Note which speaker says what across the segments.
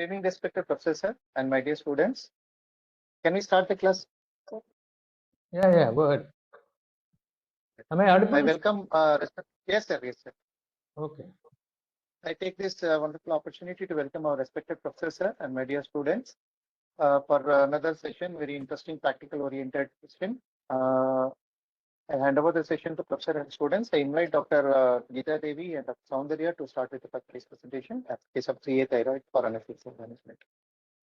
Speaker 1: Good evening, respected professor and my dear students. Can we start the class?
Speaker 2: Yeah, go ahead. Am I audible?
Speaker 1: I welcome. Yes, sir. Yes, sir.
Speaker 2: Okay.
Speaker 1: I take this wonderful opportunity to welcome our respected professor and my dear students for another session, very interesting, practical-oriented session. I hand over the session to professor and students. I invite Dr. Geeta Devi and Dr. Soundarya to start with the first case presentation as case of 3A thyroid for unofficial management.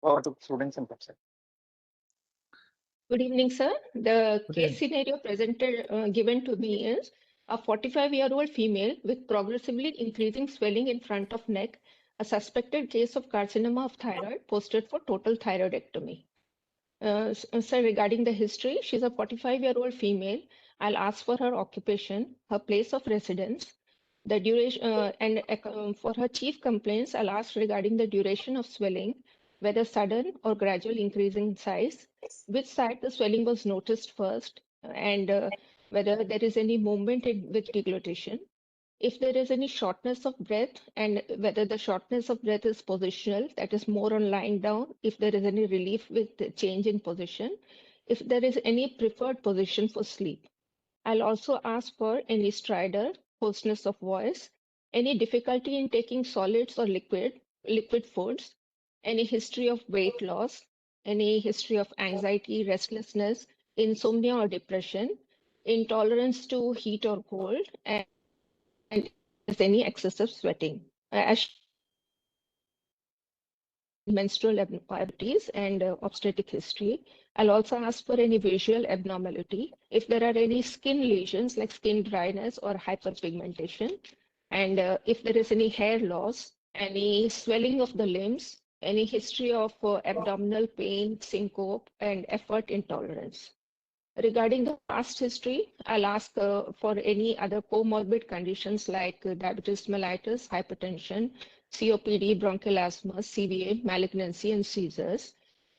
Speaker 1: Over to students and professor.
Speaker 3: Good evening, sir. The
Speaker 2: Good
Speaker 3: case scenario presented given to me is a 45-year-old female with progressively increasing swelling in front of neck, a suspected case of carcinoma of thyroid, posted for total thyroidectomy. Sir, regarding the history, she's a 45-year-old female. I'll ask for her occupation, her place of residence, the duration, and for her chief complaints, I'll ask regarding the duration of swelling, whether sudden or gradual increase in size, which side the swelling was noticed first, and whether there is any movement with deglutition. If there is any shortness of breath, and whether the shortness of breath is positional, that is more on lying down, if there is any relief with the change in position, if there is any preferred position for sleep. I'll also ask for any stridor, hoarseness of voice, any difficulty in taking solids or liquid foods, any history of weight loss, any history of anxiety, restlessness, insomnia or depression, intolerance to heat or cold, and any excessive sweating. As menstrual abnormalities and obstetric history. I'll also ask for any visual abnormality, if there are any skin lesions like skin dryness or hyperpigmentation, and if there is any hair loss, any swelling of the limbs, any history of abdominal pain, syncope, and effort intolerance. Regarding the past history, I'll ask for any other comorbid conditions like diabetes mellitus, hypertension, COPD, bronchial asthma, CVA, malignancy, and seizures.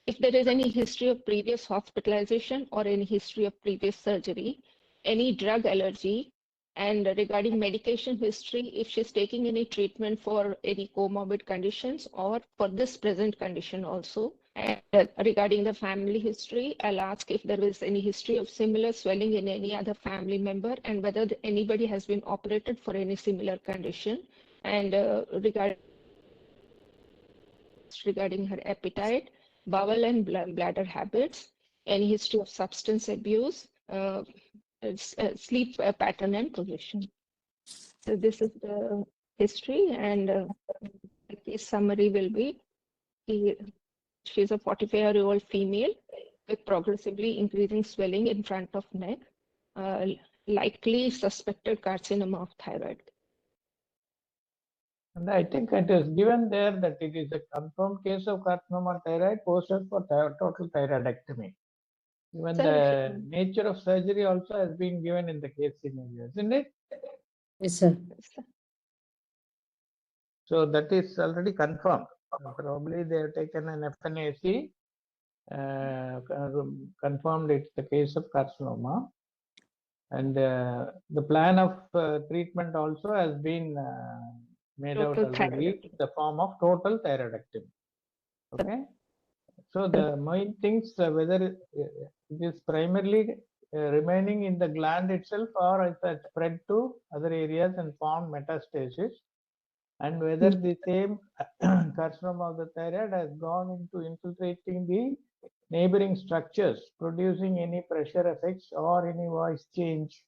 Speaker 3: If there is any history of previous hospitalization or any history of previous surgery, any drug allergy, and regarding medication history, if she's taking any treatment for any comorbid conditions or for this present condition also. And regarding the family history, I'll ask if there is any history of similar swelling in any other family member and whether anybody has been operated for any similar condition. And regarding her appetite, bowel and bladder habits, any history of substance abuse, sleep pattern and position. So this is the history, and the case summary will be she's a 45-year-old female with progressively increasing swelling in front of neck, likely suspected carcinoma of thyroid.
Speaker 2: And I think it is given there that it is a confirmed case of carcinoma thyroid posted for total thyroidectomy. Even the nature of surgery also has been given in the case scenario, isn't it?
Speaker 4: Yes, sir.
Speaker 2: So that is already confirmed. Probably they have taken an FNAC, confirmed it's the case of carcinoma. And the plan of treatment also has been made
Speaker 3: Total
Speaker 2: out already in the form of total thyroidectomy. Okay. So the main things, whether it is primarily remaining in the gland itself or it has spread to other areas and formed metastasis, and whether the same carcinoma of the thyroid has gone into infiltrating the neighboring structures, producing any pressure effects or any voice change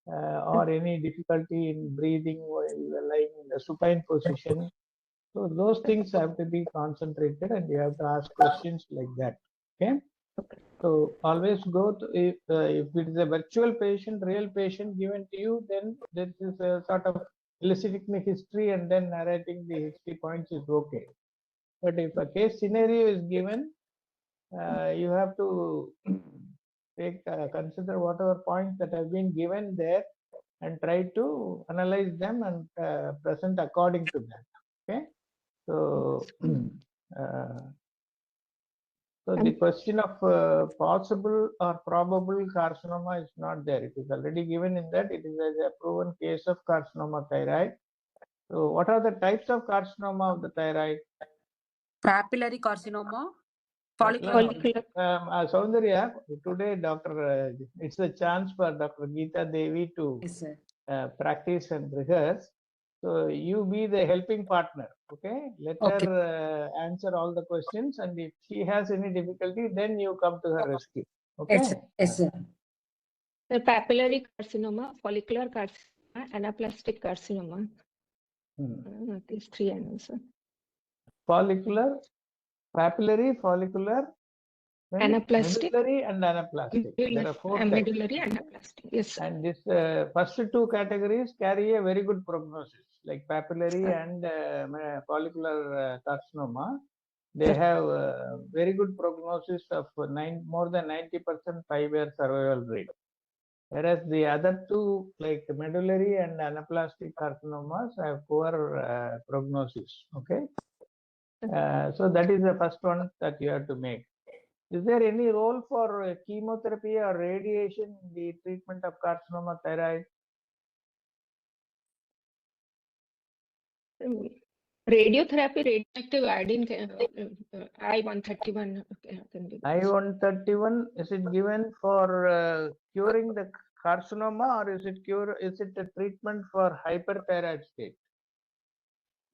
Speaker 2: or any difficulty in breathing while lying in the supine position. So those things have to be concentrated and you have to ask questions like that. Okay. So always go to, if it is a virtual patient, real patient given to you, then this is a sort of eliciting the history and then narrating the history points is okay. But if a case scenario is given, you have to take consider whatever points that have been given there and try to analyze them and present according to that. Okay. So, so the question of possible or probable carcinoma is not there. It is already given in that it is a proven case of carcinoma thyroid. So what are the types of carcinoma of the thyroid?
Speaker 4: Papillary carcinoma, follicular.
Speaker 2: Soundarya, today, it's a chance for Dr. Geeta Devi to
Speaker 4: Yes, sir.
Speaker 2: practice and rehearse. So you be the helping partner, okay? Let
Speaker 4: Okay.
Speaker 2: her answer all the questions, and if she has any difficulty, then you come to her rescue, okay?
Speaker 4: Yes, sir. Yes, sir.
Speaker 3: The papillary carcinoma, follicular carcinoma, anaplastic carcinoma. These three answers.
Speaker 2: Follicular, papillary, follicular, then
Speaker 3: Anaplastic.
Speaker 2: medullary and anaplastic. There are 4 types.
Speaker 3: Medullary anaplastic. Yes, sir.
Speaker 2: And this first 2 categories carry a very good prognosis, like papillary and follicular carcinoma. They have very good prognosis of more than 90% 5-year survival rate. Whereas the other 2, like medullary and anaplastic carcinomas, have poor prognosis. Okay. So that is the first one that you have to make. Is there any role for chemotherapy or radiation in the treatment of carcinoma thyroid?
Speaker 3: Radiotherapy, radioactive iodine, I-131 can be.
Speaker 2: I-131, is it given for curing the carcinoma, or is it a treatment for hyperthyroid state?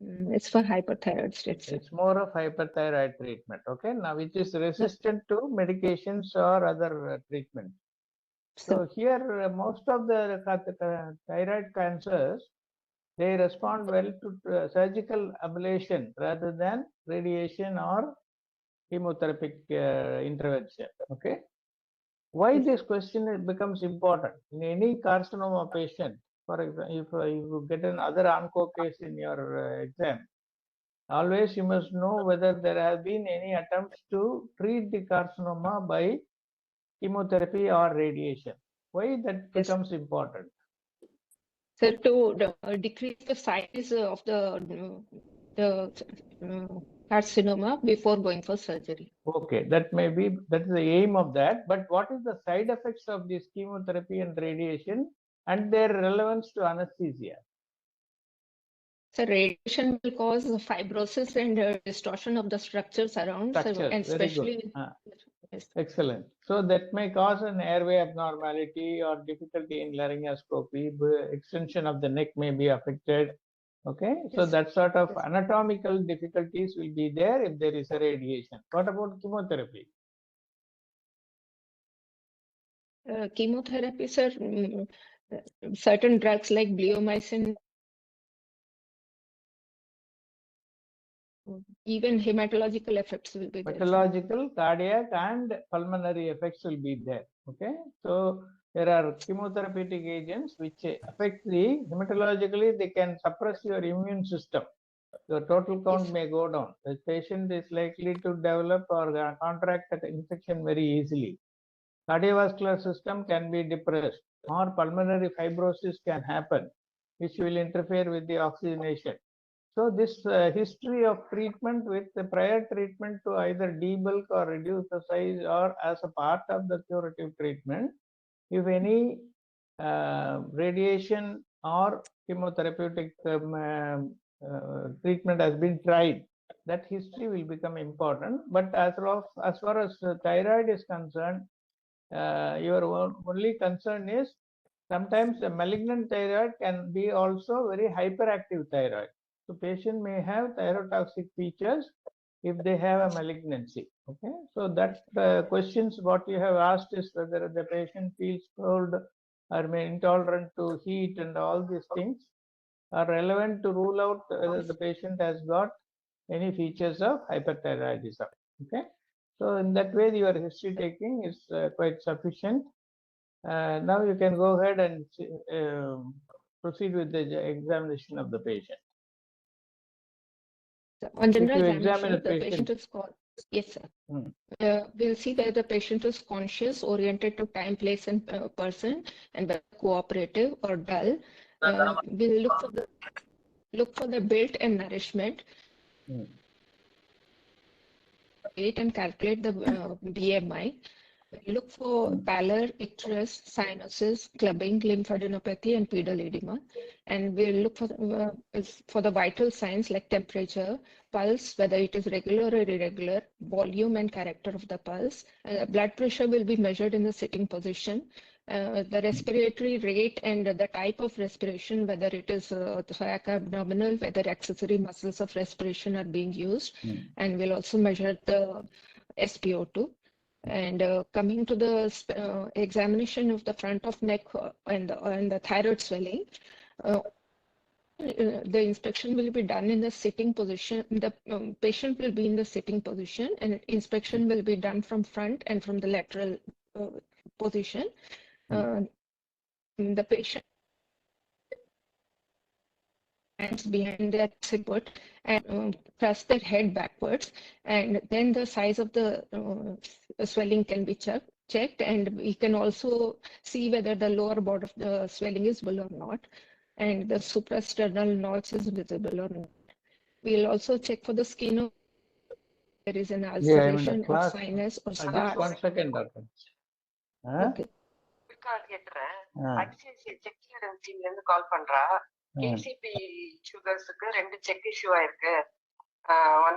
Speaker 3: It's for hyperthyroid state.
Speaker 2: It's more of hyperthyroid treatment, okay? Now, which is resistant to medications or other treatment. So here, most of the thyroid cancers, they respond well to surgical ablation rather than radiation or chemotherapeutic intervention, okay? Why this question becomes important? In any carcinoma patient, for example, if you get another onco case in your exam, always you must know whether there have been any attempts to treat the carcinoma by chemotherapy or radiation. Why that becomes important?
Speaker 3: So to decrease the size of the carcinoma before going for surgery.
Speaker 2: Okay, that's the aim of that. But what is the side effects of this chemotherapy and radiation and their relevance to anesthesia?
Speaker 3: So radiation will cause fibrosis and distortion of the structures around,
Speaker 2: Structures,
Speaker 3: and especially.
Speaker 2: Yes. Excellent. So that may cause an airway abnormality or difficulty in laryngoscopy. Extension of the neck may be affected. Okay, so that sort of anatomical difficulties will be there if there is a radiation. What about chemotherapy?
Speaker 3: Chemotherapy, sir, certain drugs like bleomycin, even hematological effects will be there.
Speaker 2: Hematological, cardiac, and pulmonary effects will be there. Okay, so there are chemotherapeutic agents which affect the hematologically, they can suppress your immune system. Your total count may go down. The patient is likely to develop or contract an infection very easily. Cardiovascular system can be depressed, or pulmonary fibrosis can happen, which will interfere with the oxygenation. So this history of treatment with the prior treatment to either debulk or reduce the size or as a part of the curative treatment, if any radiation or chemotherapeutic treatment has been tried, that history will become important. But as far as thyroid is concerned, your only concern is sometimes a malignant thyroid can be also very hyperactive thyroid. So patient may have thyrotoxic features if they have a malignancy. Okay, so that questions what you have asked is whether the patient feels cold or may intolerant to heat, and all these things are relevant to rule out whether the patient has got any features of hyperthyroidism. Okay, so in that way your history taking is quite sufficient. Now you can go ahead and proceed with the examination of the patient.
Speaker 3: On general examination, the patient is called. Yes, sir. We'll see whether the patient is conscious, oriented to time, place, and person, and whether cooperative or dull. We'll look for the build and nourishment. Weight and calculate the BMI. look for pallor, icterus, cyanosis, clubbing, lymphadenopathy, and pedal edema. And we'll look for the vital signs like temperature, pulse, whether it is regular or irregular, volume and character of the pulse. Blood pressure will be measured in the sitting position. The respiratory rate and the type of respiration, whether it is thoracoabdominal, whether accessory muscles of respiration are being used, and we'll also measure the SpO2. And coming to the examination of the front of neck and the thyroid swelling, the inspection will be done in the sitting position. The patient will be in the sitting position, and inspection will be done from front and from the lateral position. The patient hands behind their support and thrust their head backwards, and then the size of the swelling can be checked, and we can also see whether the lower border of the swelling is visible or not, and the suprasternal notch is visible or not. We'll also check for the skin if there is an ulceration or sinus or scar.
Speaker 2: Just 1 second, doctor.
Speaker 3: Okay.
Speaker 5: செக்ல இருந்து கால் பண்றா. KCP சுகர்ஸ்க்கு 2 check issue ஆயிருக்கு.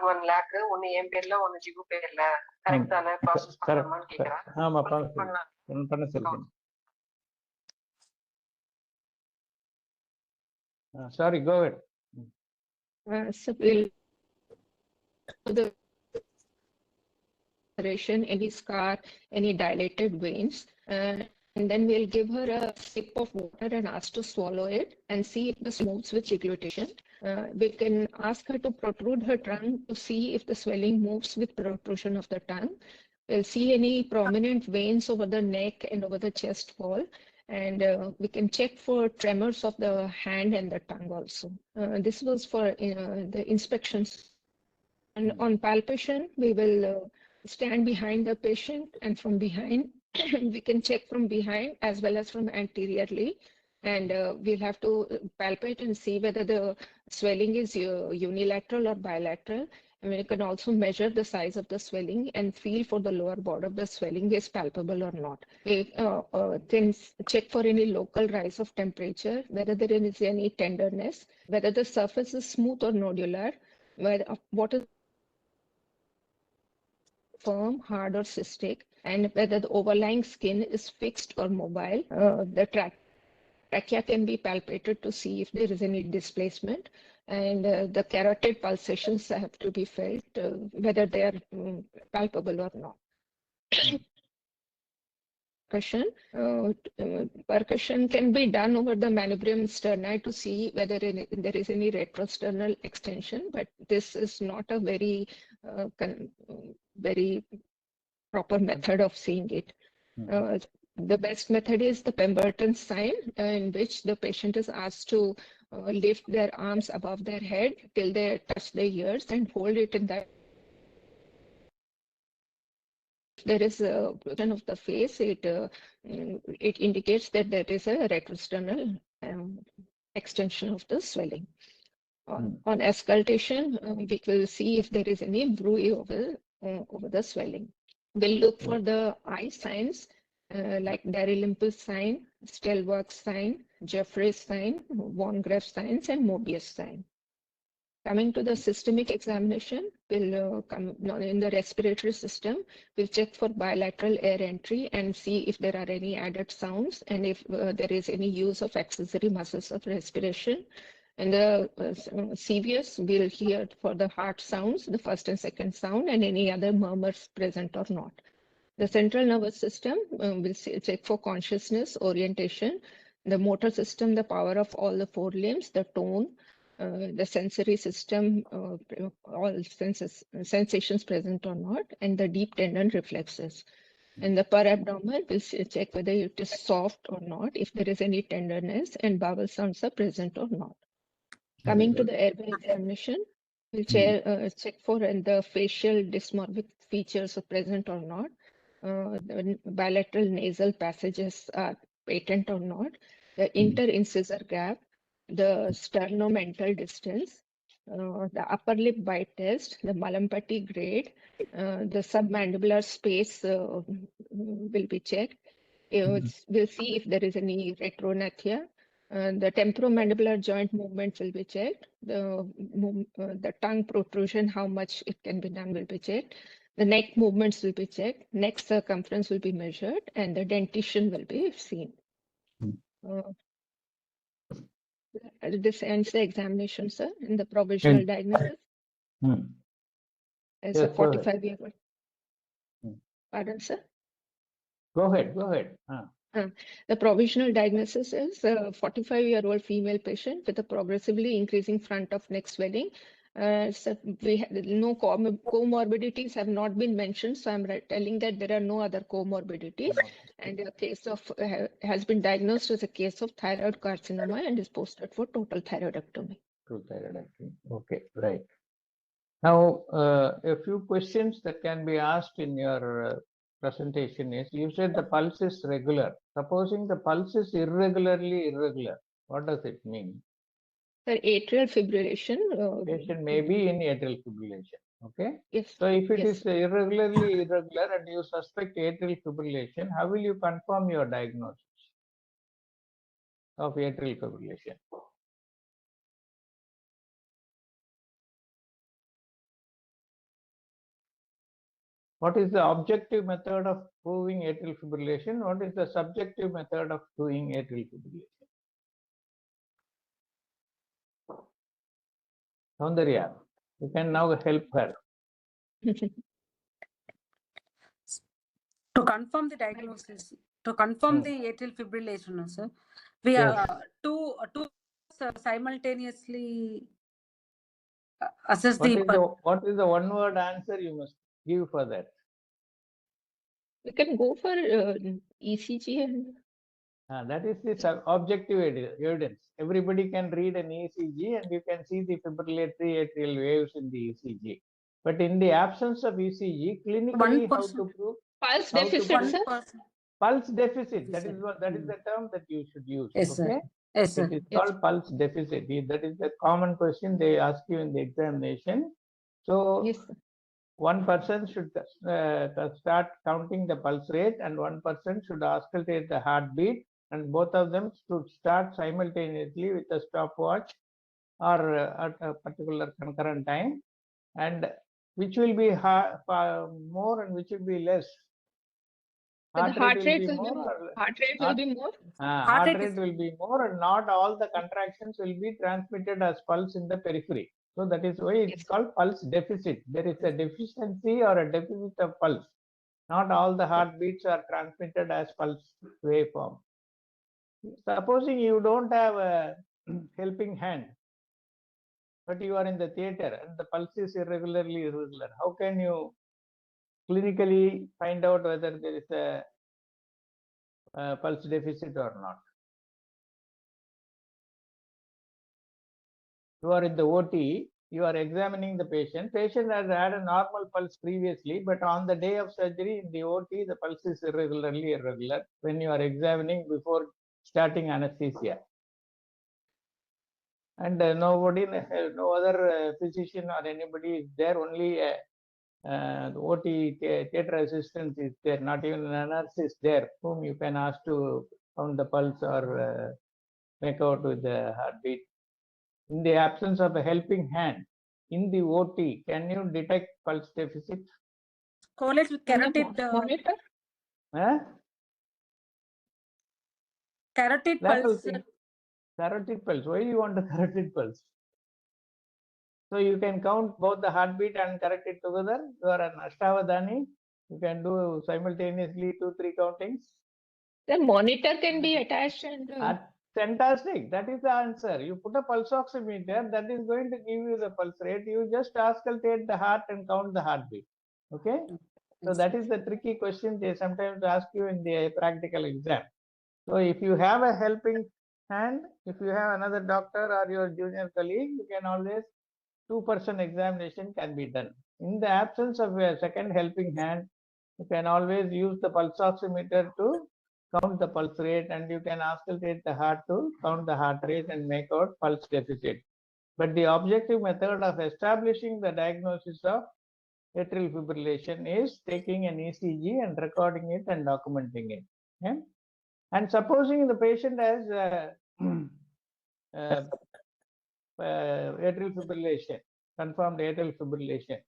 Speaker 5: 1 lakh, ஒன்னு என் பேர்ல ஒன்னு ஜிகு பேர்ல. Correct தானே? Process பண்ணலாமான்னு கேக்குறா.
Speaker 2: ஆமா, பண்ண சொல்லுங்க. Sorry, go ahead.
Speaker 3: So we'll the any scar, any dilated veins, and then we'll give her a sip of water and ask to swallow it and see if this moves with deglutition. We can ask her to protrude her tongue to see if the swelling moves with protrusion of the tongue. We'll see any prominent veins over the neck and over the chest wall. And we can check for tremors of the hand and the tongue also. This was for the inspections. And on palpation, we will stand behind the patient, and from behind, we can check from behind as well as from anteriorly. And we'll have to palpate and see whether the swelling is unilateral or bilateral. And we can also measure the size of the swelling and feel for the lower border of the swelling is palpable or not. We can check for any local rise of temperature, whether there is any tenderness, whether the surface is smooth or nodular, what is firm, hard or cystic, and whether the overlying skin is fixed or mobile. The trachea can be palpated to see if there is any displacement, and the carotid pulsations have to be felt, whether they are palpable or not. Percussion can be done over the manubrium sterni to see whether there is any retrosternal extension, but this is not a very proper method of seeing it. The best method is the Pemberton sign, in which the patient is asked to lift their arms above their head till they touch their ears and hold it in that. If there is a position of the face, it indicates that there is a retrosternal extension of the swelling. On auscultation, we will see if there is any bruit over the swelling. We'll look for the eye signs like Darry-Limpel sign, Stellwerk sign, Jeffrey's sign, Von Graff signs, and Mobius sign. Coming to the systemic examination, we'll come in the respiratory system. We'll check for bilateral air entry and see if there are any added sounds and if there is any use of accessory muscles of respiration. And the CVS, we'll hear for the heart sounds, the first and second sound, and any other murmurs present or not. The central nervous system, we'll check for consciousness, orientation, the motor system, the power of all the 4 limbs, the tone, the sensory system, all sensations present or not, and the deep tendon reflexes. And the per abdomen, we'll check whether it is soft or not, if there is any tenderness, and bowel sounds are present or not. Coming to the airway examination, we'll check for the facial dysmorphic features are present or not. The bilateral nasal passages are patent or not. The interincisor gap, the sternomental distance, the upper lip bite test, the Malampati grade, the submandibular space will be checked. We'll see if there is any retronathia. The temporomandibular joint movement will be checked. The tongue protrusion, how much it can be done, will be checked. The neck movements will be checked. Neck circumference will be measured, and the dentition will be seen. This ends the examination, sir, in the provisional diagnosis as
Speaker 2: Yes,
Speaker 3: a
Speaker 2: go ahead.
Speaker 3: 45-year-old. Pardon, sir?
Speaker 2: Go ahead.
Speaker 3: The provisional diagnosis is a 45-year-old female patient with a progressively increasing front of neck swelling. So no comorbidities have not been mentioned, so I'm telling that there are no other comorbidities, and a case of has been diagnosed as a case of thyroid carcinoma and is posted for total thyroidectomy.
Speaker 2: Okay, right. Now, a few questions that can be asked in your presentation is, you said the pulse is regular. Supposing the pulse is irregular, what does it mean?
Speaker 3: The atrial fibrillation.
Speaker 2: Patient may be in atrial fibrillation. Okay.
Speaker 3: Yes.
Speaker 2: So if it
Speaker 3: yes.
Speaker 2: is irregular and you suspect atrial fibrillation, how will you confirm your diagnosis of atrial fibrillation? What is the objective method of proving atrial fibrillation? What is the subjective method of doing atrial fibrillation? Soundarya, you can now help her.
Speaker 4: To confirm the diagnosis, to confirm the atrial fibrillation, sir, we are two simultaneously assess
Speaker 2: what is the one word answer you must give for that?
Speaker 3: We can go for ECG and
Speaker 2: That is the objective evidence. Everybody can read an ECG and you can see the fibrillatory atrial waves in the ECG. But in the absence of ECG, clinically, how to prove?
Speaker 3: pulse deficit, sir?
Speaker 2: Pulse deficit.
Speaker 4: Yes,
Speaker 2: That is the term that you should use.
Speaker 4: Yes,
Speaker 2: okay?
Speaker 4: sir. Yes, sir.
Speaker 2: It is called pulse deficit. That is the common question they ask you in the examination. So
Speaker 3: Yes, sir.
Speaker 2: one person should start counting the pulse rate and one person should auscultate the heartbeat, and both of them should start simultaneously with a stopwatch or at a particular concurrent time, and which will be more and which will be less.
Speaker 3: The heart rate will be more. Heart rate will be more.
Speaker 2: Heart rate will be more, and not all the contractions will be transmitted as pulse in the periphery. So that is why it's called pulse deficit. There is a deficiency or a deficit of pulse. Not all the heartbeats are transmitted as pulse waveform. Supposing you don't have a helping hand, but you are in the theater and the pulse is irregular, how can you clinically find out whether there is a pulse deficit or not? You are in the OT, you are examining the patient. Patient has had a normal pulse previously, but on the day of surgery in the OT, the pulse is irregular when you are examining before starting anesthesia. And no other physician or anybody is there, only the OT theater assistant is there, not even a nurse is there whom you can ask to count the pulse or make out with the heartbeat. In the absence of a helping hand in the OT, can you detect pulse deficit?
Speaker 4: Correlates with carotid
Speaker 3: monitor.
Speaker 4: Carotid pulse.
Speaker 2: Carotid pulse. Why do you want a carotid pulse? So you can count both the heartbeat and carotid together. You are an Ashtavadani. You can do simultaneously 2-3 countings.
Speaker 3: The monitor can be attached and.
Speaker 2: Fantastic. That is the answer. You put a pulse oximeter, that is going to give you the pulse rate. You just auscultate the heart and count the heartbeat. Okay. So that is the tricky question they sometimes ask you in the practical exam. So if you have a helping hand, if you have another doctor or your junior colleague, you can always 2% examination can be done. In the absence of a second helping hand, you can always use the pulse oximeter to count the pulse rate, and you can auscultate the heart to count the heart rate and make out pulse deficit. But the objective method of establishing the diagnosis of atrial fibrillation is taking an ECG and recording it and documenting it. Okay? And supposing the patient has atrial fibrillation, confirmed atrial fibrillation,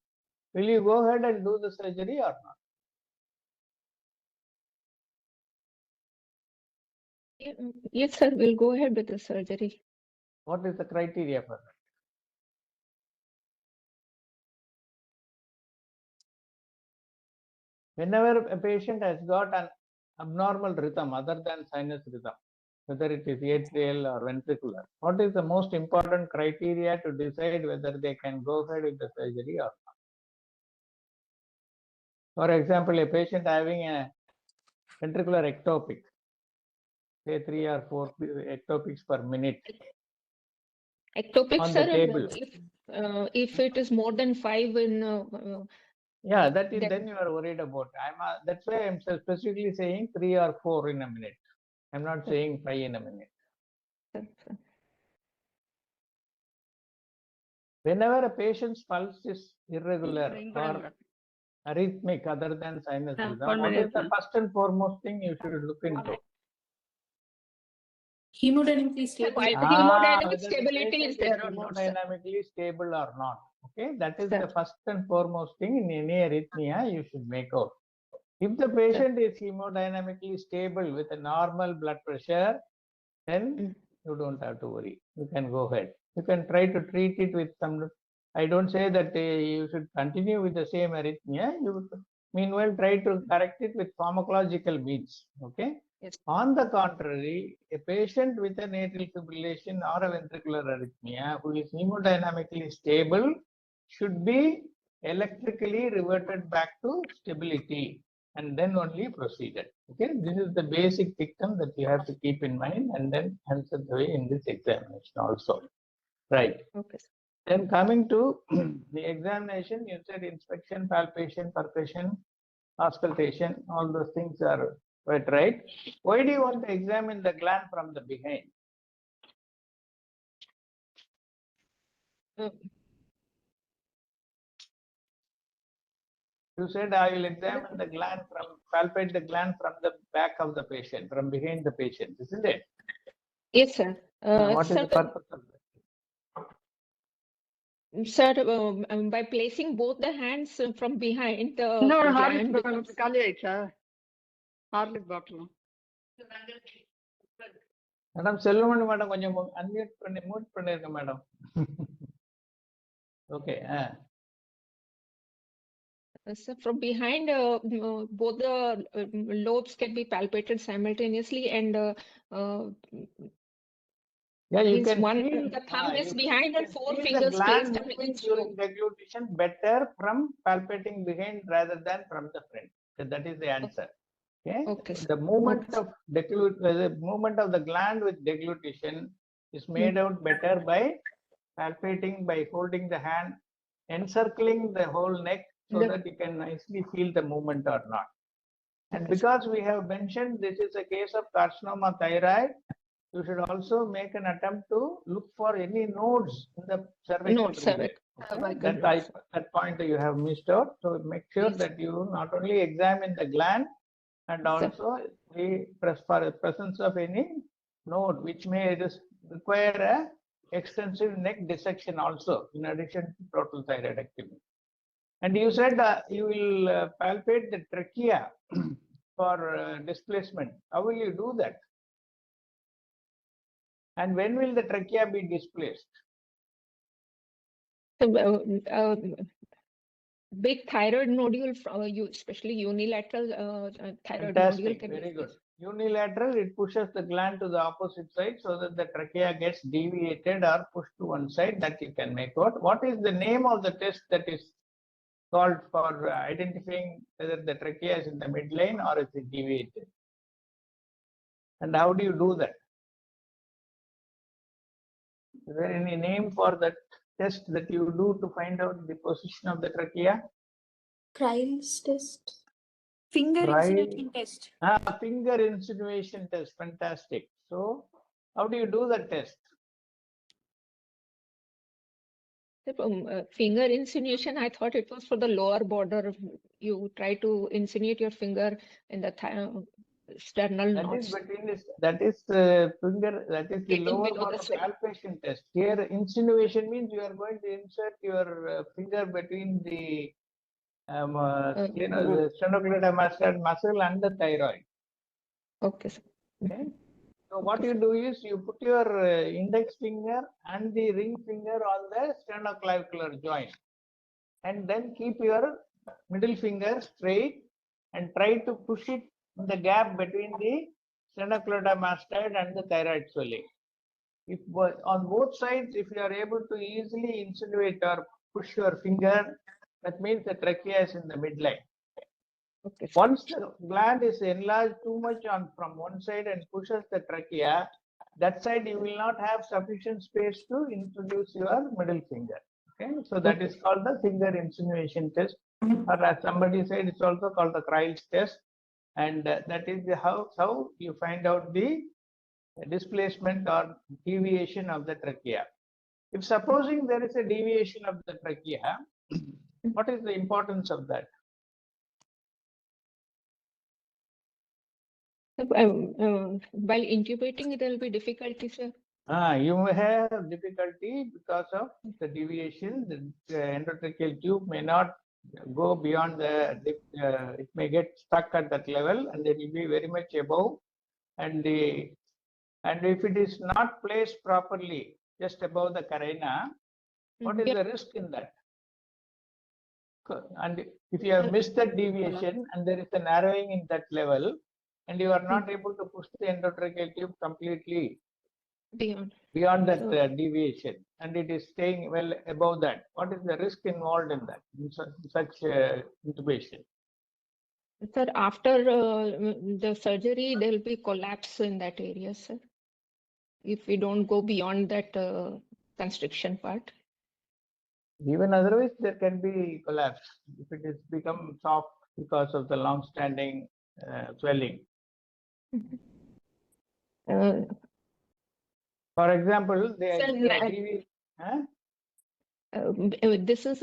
Speaker 2: will you go ahead and do the surgery or not?
Speaker 3: Yes, sir. We'll go ahead with the surgery.
Speaker 2: What is the criteria for that? Whenever a patient has got an abnormal rhythm other than sinus rhythm, whether it is atrial or ventricular, what is the most important criteria to decide whether they can go ahead with the surgery or not? For example, a patient having a ventricular ectopic, say 3 or 4 ectopics per minute.
Speaker 3: Ectopic,
Speaker 2: On the
Speaker 3: sir,
Speaker 2: table.
Speaker 3: if it is more than 5 in
Speaker 2: Yeah, that is then you are worried about. That's why I'm specifically saying 3 or 4 in a minute. I'm not saying 5 in a minute. Whenever a patient's pulse is irregular or arrhythmic other than sinus rhythm, what is the first and foremost thing you should look into?
Speaker 4: Hemodynamically stable.
Speaker 3: Hemodynamic stability is there or not, sir?
Speaker 2: Hemodynamically stable or not. Okay, that is the first and foremost thing in any arrhythmia you should make out. If the patient is hemodynamically stable with a normal blood pressure, then you don't have to worry. You can go ahead. You can try to treat it with some. I don't say that you should continue with the same arrhythmia. You meanwhile try to correct it with pharmacological means. Okay.
Speaker 3: Yes.
Speaker 2: On the contrary, a patient with an atrial fibrillation or a ventricular arrhythmia who is hemodynamically stable should be electrically reverted back to stability and then only proceeded. Okay, this is the basic dictum that you have to keep in mind and then answer the way in this examination also. Right.
Speaker 3: Okay.
Speaker 2: Then coming to the examination, you said inspection, palpation, percussion, auscultation, all those things are quite right. Why do you want to examine the gland from the behind? You said I will examine the gland palpate the gland from the back of the patient, from behind the patient, isn't it?
Speaker 3: Yes, sir.
Speaker 2: What is
Speaker 3: Sir,
Speaker 2: the purpose of that?
Speaker 3: Sir, by placing both the hands from behind the
Speaker 6: No,
Speaker 3: gland.
Speaker 6: Harlic bottle.
Speaker 2: Madam Selvamani madam konjam unmute panni mute pannirunga madam. Okay.
Speaker 3: So from behind, both the lobes can be palpated simultaneously, and
Speaker 2: Yeah, you
Speaker 3: means
Speaker 2: can
Speaker 3: one,
Speaker 2: feel
Speaker 3: the thumb is
Speaker 2: you
Speaker 3: behind
Speaker 2: can
Speaker 3: and 4
Speaker 2: feel
Speaker 3: fingers
Speaker 2: the gland
Speaker 3: placed
Speaker 2: moving
Speaker 3: against
Speaker 2: during
Speaker 3: lobe.
Speaker 2: deglutition better from palpating behind rather than from the front. So that is the answer. Okay.
Speaker 3: Okay, sir.
Speaker 2: The movement of the movement of the gland with deglutition is made out better by palpating, by holding the hand, encircling the whole neck so that you can nicely feel the movement or not. And because we have mentioned this is a case of carcinoma thyroid, you should also make an attempt to look for any nodes in the cervical region. Okay? That point you have missed out. So make sure that you not only examine the gland and also the presence of any node which may require a extensive neck dissection also in addition to total thyroidectomy. And you said you will palpate the trachea for displacement. How will you do that? And when will the trachea be displaced?
Speaker 3: Big thyroid nodule, especially unilateral thyroid nodule.
Speaker 2: Fantastic, very good. Unilateral, it pushes the gland to the opposite side so that the trachea gets deviated or pushed to one side, that you can make out. What is the name of the test that is called for identifying whether the trachea is in the midline or is it deviated? And how do you do that? Is there any name for that test that you do to find out the position of the trachea?
Speaker 7: Kryl's test.
Speaker 4: Finger insinuation test.
Speaker 2: Finger insinuation test. Fantastic. So, how do you do the test?
Speaker 3: Finger insinuation, I thought it was for the lower border. You try to insinuate your finger in the sternal
Speaker 2: That
Speaker 3: knots.
Speaker 2: is between this, that is finger, that is the
Speaker 3: Taken
Speaker 2: lower
Speaker 3: below the
Speaker 2: border
Speaker 3: swelling.
Speaker 2: palpation test. Here, insinuation means you are going to insert your finger between the the sternocleidomastoid muscle and the thyroid.
Speaker 3: Okay, sir.
Speaker 2: Okay. So what
Speaker 3: Okay,
Speaker 2: you do is you put your index finger and the ring finger on the sternoclavicular joint, and then keep your middle finger straight and try to push it in the gap between the sternocleidomastoid and the thyroid swelling. If on both sides, if you are able to easily insinuate or push your finger, that means the trachea is in the midline.
Speaker 3: Okay, sir.
Speaker 2: Once the gland is enlarged too much from one side and pushes the trachea, that side you will not have sufficient space to introduce your middle finger. Okay, so that is called the finger insinuation test, or as somebody said, it's also called the Kreil's test, and that is how you find out the displacement or deviation of the trachea. If supposing there is a deviation of the trachea, what is the importance of that?
Speaker 3: While intubating, there will be difficulty, sir.
Speaker 2: You may have difficulty because of the deviation. The endotracheal tube may not go beyond it may get stuck at that level, and it will be very much above. And if it is not placed properly, just above the carina, what is the risk in that? And if you have missed that deviation and there is a narrowing in that level, and you are not able to push the endotracheal tube completely beyond that deviation, and it is staying well above that, what is the risk involved in that, in such intubation?
Speaker 3: Sir, after the surgery, there will be collapse in that area, sir. If we don't go beyond that constriction part.
Speaker 2: Even otherwise, there can be collapse if it has become soft because of the long-standing swelling. For example,
Speaker 3: this is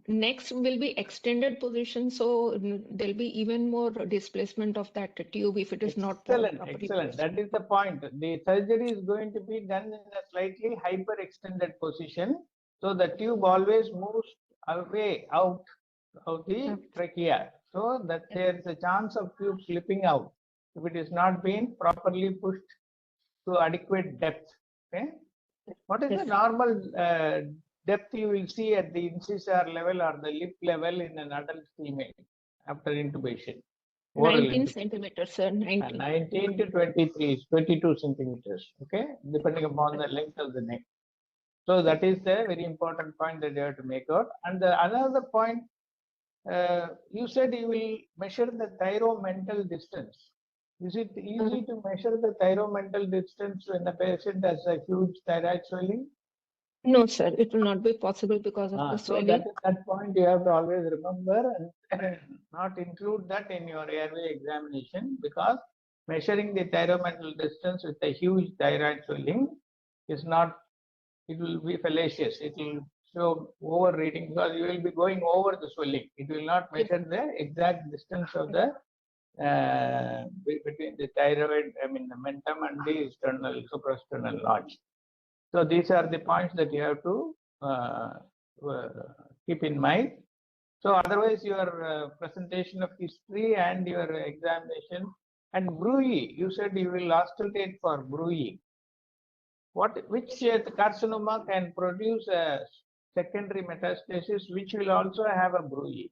Speaker 3: next will be extended position, so there'll be even more displacement of that tube if it is not properly
Speaker 2: excellent.
Speaker 3: placed.
Speaker 2: That is the point. The surgery is going to be done in a slightly hyperextended position, so the tube always moves away out of the trachea, so that there is a chance of tube slipping out if it is not being properly pushed to adequate depth. Okay, what is the normal depth you will see at the incisor level or the lip level in an adult female after intubation?
Speaker 3: 19 centimeters, sir.
Speaker 2: 19 to 22 centimeters. Okay, depending upon the length of the neck. So that is the very important point that you have to make out. And another point, you said you will measure the thyromental distance. Is it easy to measure the thyromental distance when the patient has a huge thyroid swelling?
Speaker 3: No, sir, it will not be possible because of the swelling.
Speaker 2: So that point you have to always remember and not include that in your airway examination, because measuring the thyromental distance with a huge thyroid swelling is not, it will be fallacious. It will show over reading because you will be going over the swelling. It will not measure the exact distance of the between the thyroid, the mentum and the suprasternal notch. So these are the points that you have to keep in mind. So otherwise your presentation of history and your examination and bruit, you said you will auscultate for bruit. Which carcinoma can produce a secondary metastasis which will also have a bruit?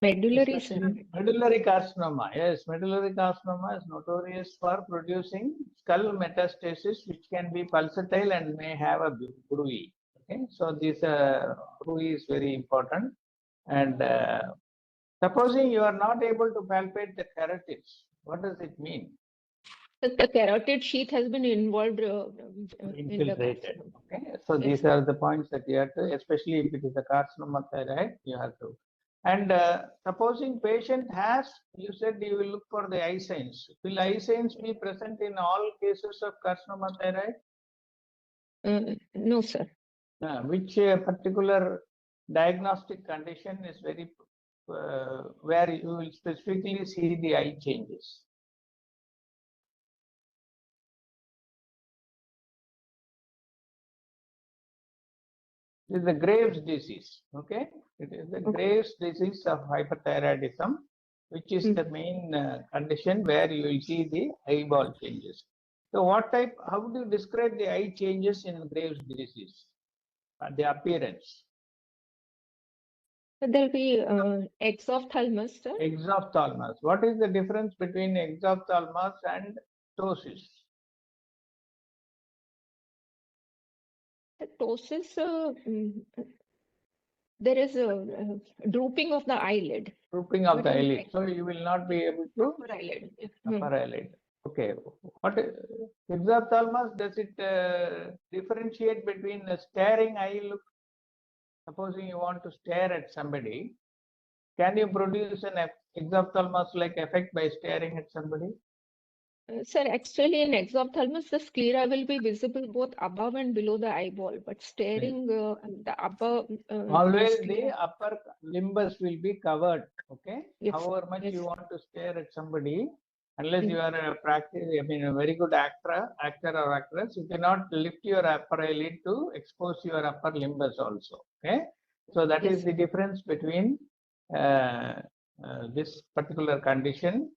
Speaker 3: Medullary, sir.
Speaker 2: Medullary carcinoma. Yes, medullary carcinoma is notorious for producing skull metastasis, which can be pulsatile and may have a bruit. Okay, so this bruit is very important. And supposing you are not able to palpate the carotids, what does it mean?
Speaker 3: The carotid sheath has been involved
Speaker 2: infiltrated. Okay, so these are the points that you have to, especially if it is a carcinoma thyroid, you have to And supposing patient has, you said you will look for the eye signs. Will eye signs be present in all cases of carcinoma thyroid?
Speaker 3: No, sir.
Speaker 2: Which particular diagnostic condition is very where you will specifically see the eye changes? It is the Graves' disease. Okay, it is the Graves' disease of hyperthyroidism, which is the main condition where you will see the eyeball changes. So, what type? How would you describe the eye changes in Graves' disease? The appearance.
Speaker 3: There will be exophthalmos, sir.
Speaker 2: Exophthalmos. What is the difference between exophthalmos and ptosis?
Speaker 3: Ptosis, there is a drooping of the eyelid.
Speaker 2: Drooping of
Speaker 3: But
Speaker 2: the
Speaker 3: in
Speaker 2: eyelid. So you will not be able to
Speaker 3: upper eyelid.
Speaker 2: upper eyelid. Okay. What exophthalmos, does it differentiate between a staring eye look? Supposing you want to stare at somebody, can you produce an exophthalmos like effect by staring at somebody?
Speaker 3: Sir, actually in exophthalmos, the sclera will be visible both above and below the eyeball, but staring the upper
Speaker 2: Always the
Speaker 3: sclera.
Speaker 2: upper limbus will be covered. Okay.
Speaker 3: Yes,
Speaker 2: However much
Speaker 3: yes.
Speaker 2: you want to stare at somebody, unless you are a practice, I mean a very good actor or actress, you cannot lift your upper eyelid to expose your upper limbus also. Okay. So that is
Speaker 3: Yes.
Speaker 2: the difference between this particular condition.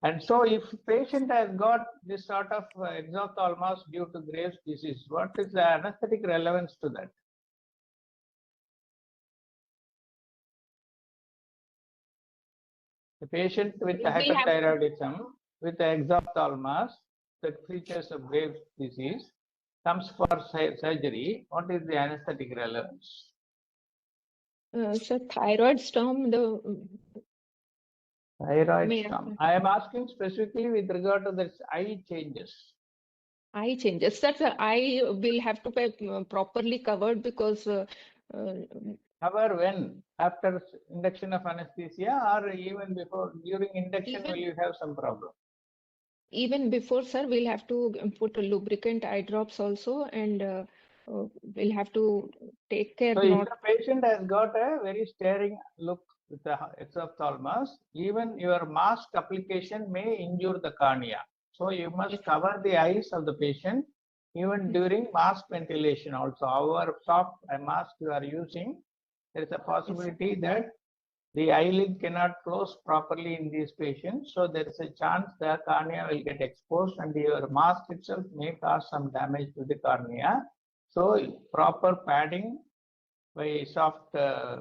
Speaker 2: And so if patient has got this sort of exophthalmos due to Graves' disease, what is the anesthetic relevance to that? The patient with
Speaker 3: We have-
Speaker 2: hyperthyroidism with exophthalmos, the features of Graves' disease, comes for surgery. What is the anesthetic relevance?
Speaker 3: So thyroid storm, the
Speaker 2: Thyroid
Speaker 3: May
Speaker 2: storm.
Speaker 3: I-
Speaker 2: I am asking specifically with regard to this eye changes.
Speaker 3: eye changes. Sir, the eye will have to be properly covered because
Speaker 2: Cover when? After induction of anesthesia or even before? During induction, will you have some problem?
Speaker 3: even before, sir, we'll have to put a lubricant eye drops also, and we'll have to take care
Speaker 2: So if
Speaker 3: not.
Speaker 2: the patient has got a very staring look with the exophthalmos, even your mask application may injure the cornea. So you must
Speaker 3: Yes.
Speaker 2: cover the eyes of the patient even during mask ventilation also. Our soft mask you are using, there is a possibility that the eyelid cannot close properly in these patients. So there is a chance the cornea will get exposed and your mask itself may cause some damage to the cornea. So proper padding by soft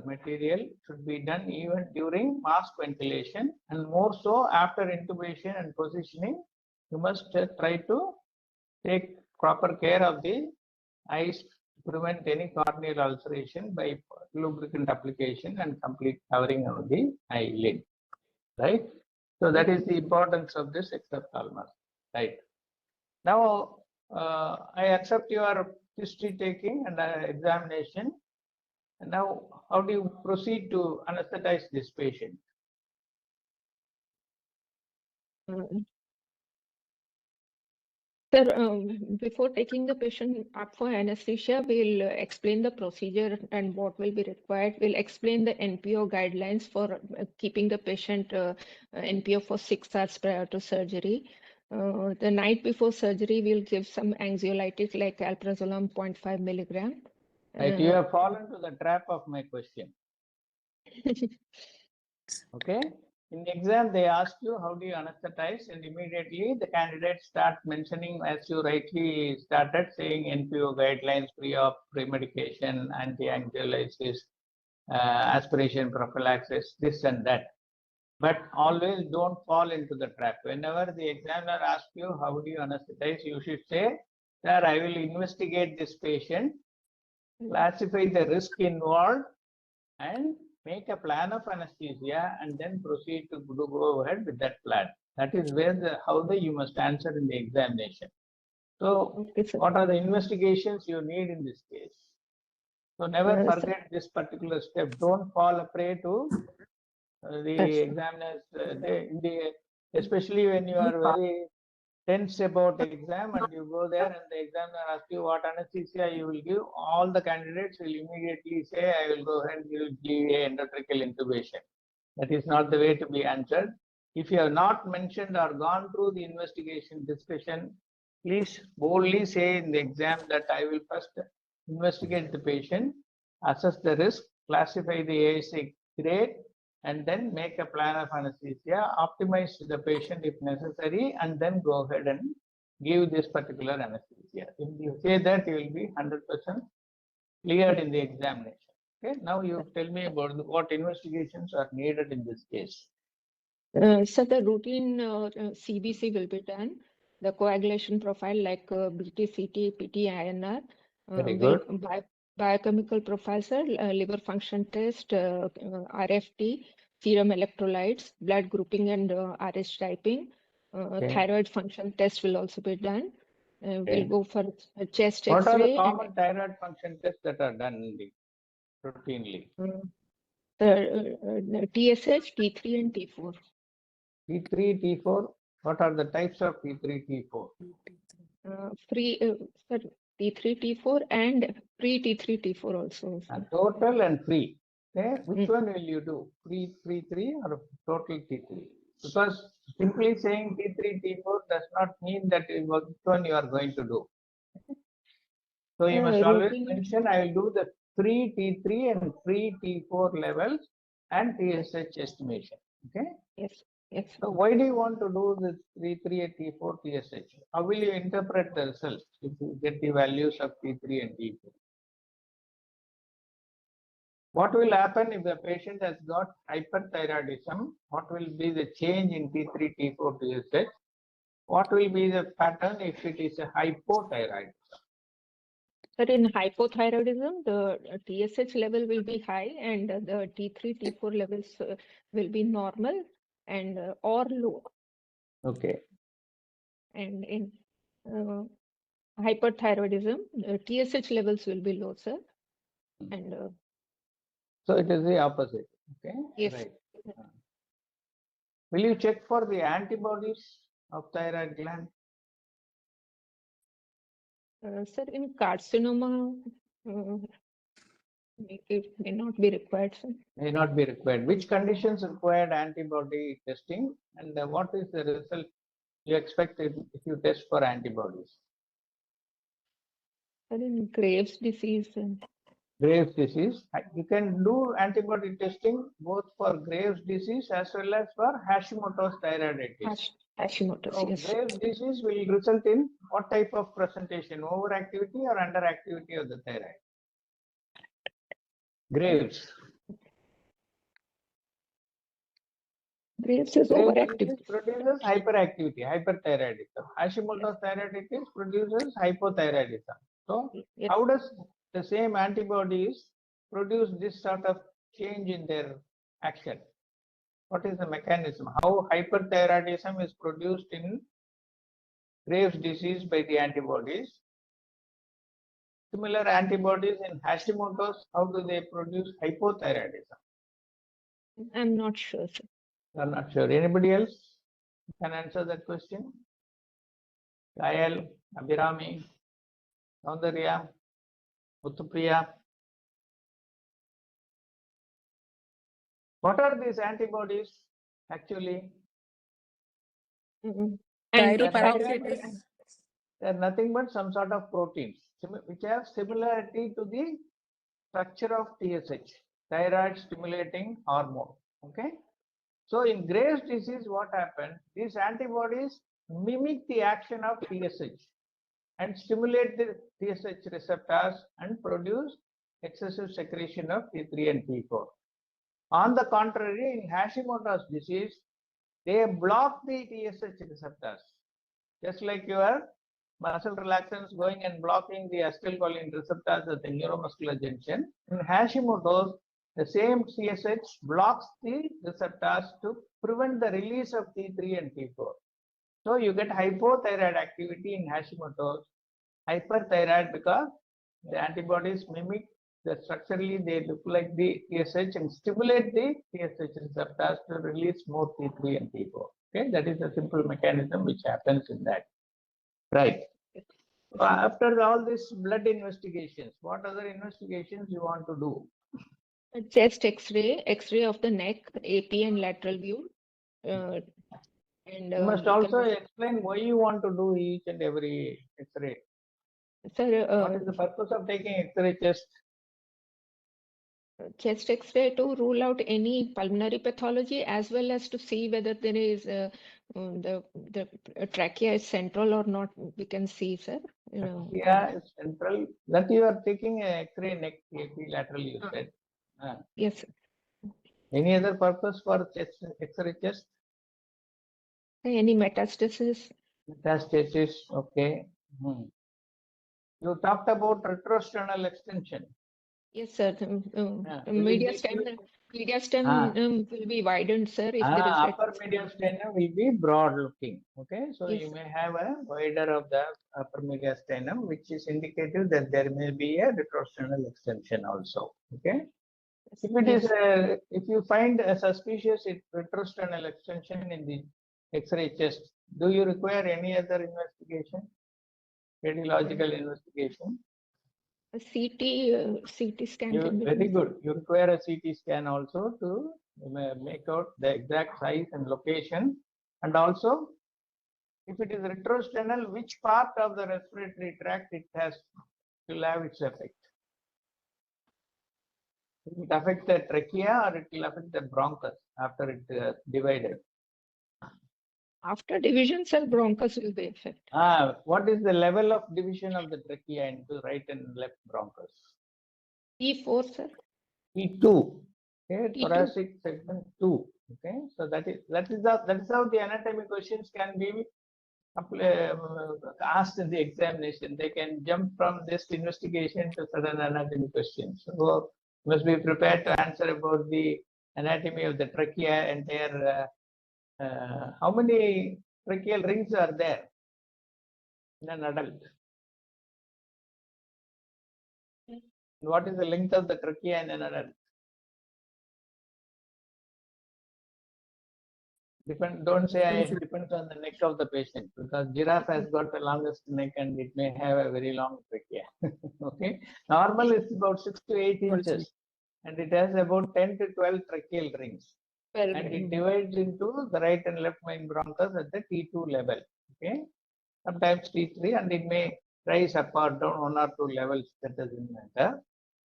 Speaker 2: material should be done even during mask ventilation, and more so after intubation and positioning. You must try to take proper care of the eyes to prevent any corneal ulceration by lubricant application and complete covering of the eyelid, right? So that is the importance of this exophthalmos, right? Now I accept your history taking and examination. And now, how do you proceed to anesthetize this patient?
Speaker 3: Sir, before taking the patient up for anesthesia, we'll explain the procedure and what will be required. We'll explain the NPO guidelines for keeping the patient NPO for 6 hours prior to surgery. The night before surgery, we'll give some anxiolytic like alprazolam 0.5 milligram.
Speaker 2: Right, you have fallen to the trap of my question. Okay. In the exam, they ask you how do you anesthetize, and immediately the candidate starts mentioning, as you rightly started saying, NPO guidelines, pre-op, pre-medication, anti-anxiolysis, aspiration prophylaxis, this and that. But always don't fall into the trap. Whenever the examiner asks you how do you anesthetize, you should say, sir, I will investigate this patient, classify the risk involved, and make a plan of anesthesia, and then proceed to go ahead with that plan. That is where you must answer in the examination. So
Speaker 3: Okay, sir.
Speaker 2: what are the investigations you need in this case? So never
Speaker 3: Sir.
Speaker 2: forget this particular step. Don't fall prey to the
Speaker 3: Yes.
Speaker 2: examiners, especially when you are very tense about the exam and you go there and the examiner asks you what anesthesia you will give. All the candidates will immediately say, I will go ahead and give a endotracheal intubation. That is not the way to be answered. If you have not mentioned or gone through the investigation discussion, please boldly say in the exam that I will first investigate the patient, assess the risk, classify the ASA grade, and then make a plan of anesthesia, optimize the patient if necessary, and then go ahead and give this particular anesthesia. If you say that, you will be 100% cleared in the examination. Okay, now you tell me about what investigations are needed in this case.
Speaker 3: So the routine CBC will be done. The coagulation profile like BT, CT, PT, INR.
Speaker 2: Very good.
Speaker 3: Biochemical profile, sir, liver function test, RFT, serum electrolytes, blood grouping and RS typing. Thyroid function test will also be done. We'll go for a chest
Speaker 2: What are the
Speaker 3: X-ray.
Speaker 2: common thyroid function tests that are done routinely?
Speaker 3: TSH, T3 and T4.
Speaker 2: T3, T4. What are the types of T3, T4?
Speaker 3: Sir, T3, T4 and pre-T3, T4 also.
Speaker 2: Total and free. Okay, which one will you do? Free T3 or total T3? Because simply saying T3, T4 does not mean that which one you are going to do. So you must always mention I will do the free T3 and free T4 levels and TSH estimation. Okay.
Speaker 3: Yes. Yes.
Speaker 2: So why do you want to do this T3 and T4 TSH? How will you interpret the results if you get the values of T3 and T4? What will happen if the patient has got hyperthyroidism? What will be the change in T3, T4 TSH? What will be the pattern if it is a hypothyroidism?
Speaker 3: But in hypothyroidism, the TSH level will be high and the T3, T4 levels will be normal and or low.
Speaker 2: Okay.
Speaker 3: And in hyperthyroidism, TSH levels will be low, sir. And
Speaker 2: so it is the opposite. Okay.
Speaker 3: yes.
Speaker 2: Right. Will you check for the antibodies of thyroid gland?
Speaker 3: Sir, in carcinoma, it may not be required, sir.
Speaker 2: May not be required. Which conditions required antibody testing, and what is the result you expect if you test for antibodies?
Speaker 3: Sir, in Graves' disease.
Speaker 2: Graves' disease, you can do antibody testing both for Graves' disease as well as for Hashimoto's thyroiditis.
Speaker 3: Hashimoto's,
Speaker 2: so
Speaker 3: yes.
Speaker 2: Graves' disease will result in what type of presentation? Overactivity or underactivity of the thyroid? Graves.
Speaker 3: Graves is overactive.
Speaker 2: Produces hyperactivity, hyperthyroidism. Hashimoto's thyroiditis produces hypothyroidism. So,
Speaker 3: yes.
Speaker 2: How does the same antibodies produce this sort of change in their action? What is the mechanism? How hyperthyroidism is produced in Graves' disease by the antibodies? Similar antibodies in Hashimoto's, how do they produce hypothyroidism?
Speaker 3: I'm not sure, sir.
Speaker 2: You are not sure. Anybody else can answer that question? Kayal, Abhirami, Saundarya, Muthupriya. What are these antibodies actually?
Speaker 4: Thyroperoxidase.
Speaker 2: They are nothing but some sort of proteins which have similarity to the structure of TSH, thyroid stimulating hormone. Okay. So in Graves' disease, what happened? These antibodies mimic the action of TSH and stimulate the TSH receptors and produce excessive secretion of T3 and T4. On the contrary, in Hashimoto's disease, they block the TSH receptors, just like your muscle relaxants going and blocking the acetylcholine receptors at the neuromuscular junction. In Hashimoto's, the same TSH blocks the receptors to prevent the release of T3 and T4. So you get hypothyroid activity in Hashimoto's, hyperthyroid because the antibodies mimic structurally they look like the TSH and stimulate the TSH receptors to release more T3 and T4. Okay, that is a simple mechanism which happens in that. Right. After all these blood investigations, what other investigations you want to do?
Speaker 3: Chest X-ray, X-ray of the neck, AP and lateral view. And
Speaker 2: You must also explain why you want to do each and every X-ray.
Speaker 3: Sir,
Speaker 2: What is the purpose of taking X-ray chest?
Speaker 3: chest X-ray to rule out any pulmonary pathology, as well as to see whether there is the trachea is central or not. We can see, sir.
Speaker 2: Yeah, it's central. That you are taking a X-ray neck, AP lateral, you said.
Speaker 3: Yes, sir.
Speaker 2: Any other purpose for chest, X-ray chest?
Speaker 3: Any metastasis?
Speaker 2: Metastasis, okay. You talked about retrosternal extension.
Speaker 3: Yes, sir. Mediastem will be widened, sir, if there is
Speaker 2: upper mediastinum will be broad looking. Okay, so
Speaker 3: Yes.
Speaker 2: you may have a wider of the upper mediastinum, which is indicative that there may be a retrosternal extension also. Okay, if it is if you find a suspicious retrosternal extension in the X-ray chest, do you require any other investigation, radiological investigation?
Speaker 3: a CT scan can be
Speaker 2: Very
Speaker 3: done.
Speaker 2: good. You require a CT scan also to make out the exact size and location, and also if it is retrosternal, which part of the respiratory tract it will have its effect. It will affect the trachea or it will affect the bronchus after it divided.
Speaker 3: After division, sir, bronchus will be affected.
Speaker 2: What is the level of division of the trachea into right and left bronchus?
Speaker 3: E4, sir.
Speaker 2: E2. Okay,
Speaker 3: E2.
Speaker 2: thoracic segment 2. Okay, so that is how the anatomy questions can be asked in the examination. They can jump from this investigation to sudden anatomy questions. So must be prepared to answer about the anatomy of the trachea and their how many tracheal rings are there in an adult? What is the length of the trachea in an adult? Don't say it depends on the neck of the patient, because giraffe has got the longest neck and it may have a very long trachea. Okay, normal is about 6 to 8 inches, and it has about 10 to 12 tracheal rings. And it divides into the right and left main bronchus at the T2 level. Okay, sometimes T3, and it may rise up or down 1 or 2 levels. That doesn't matter.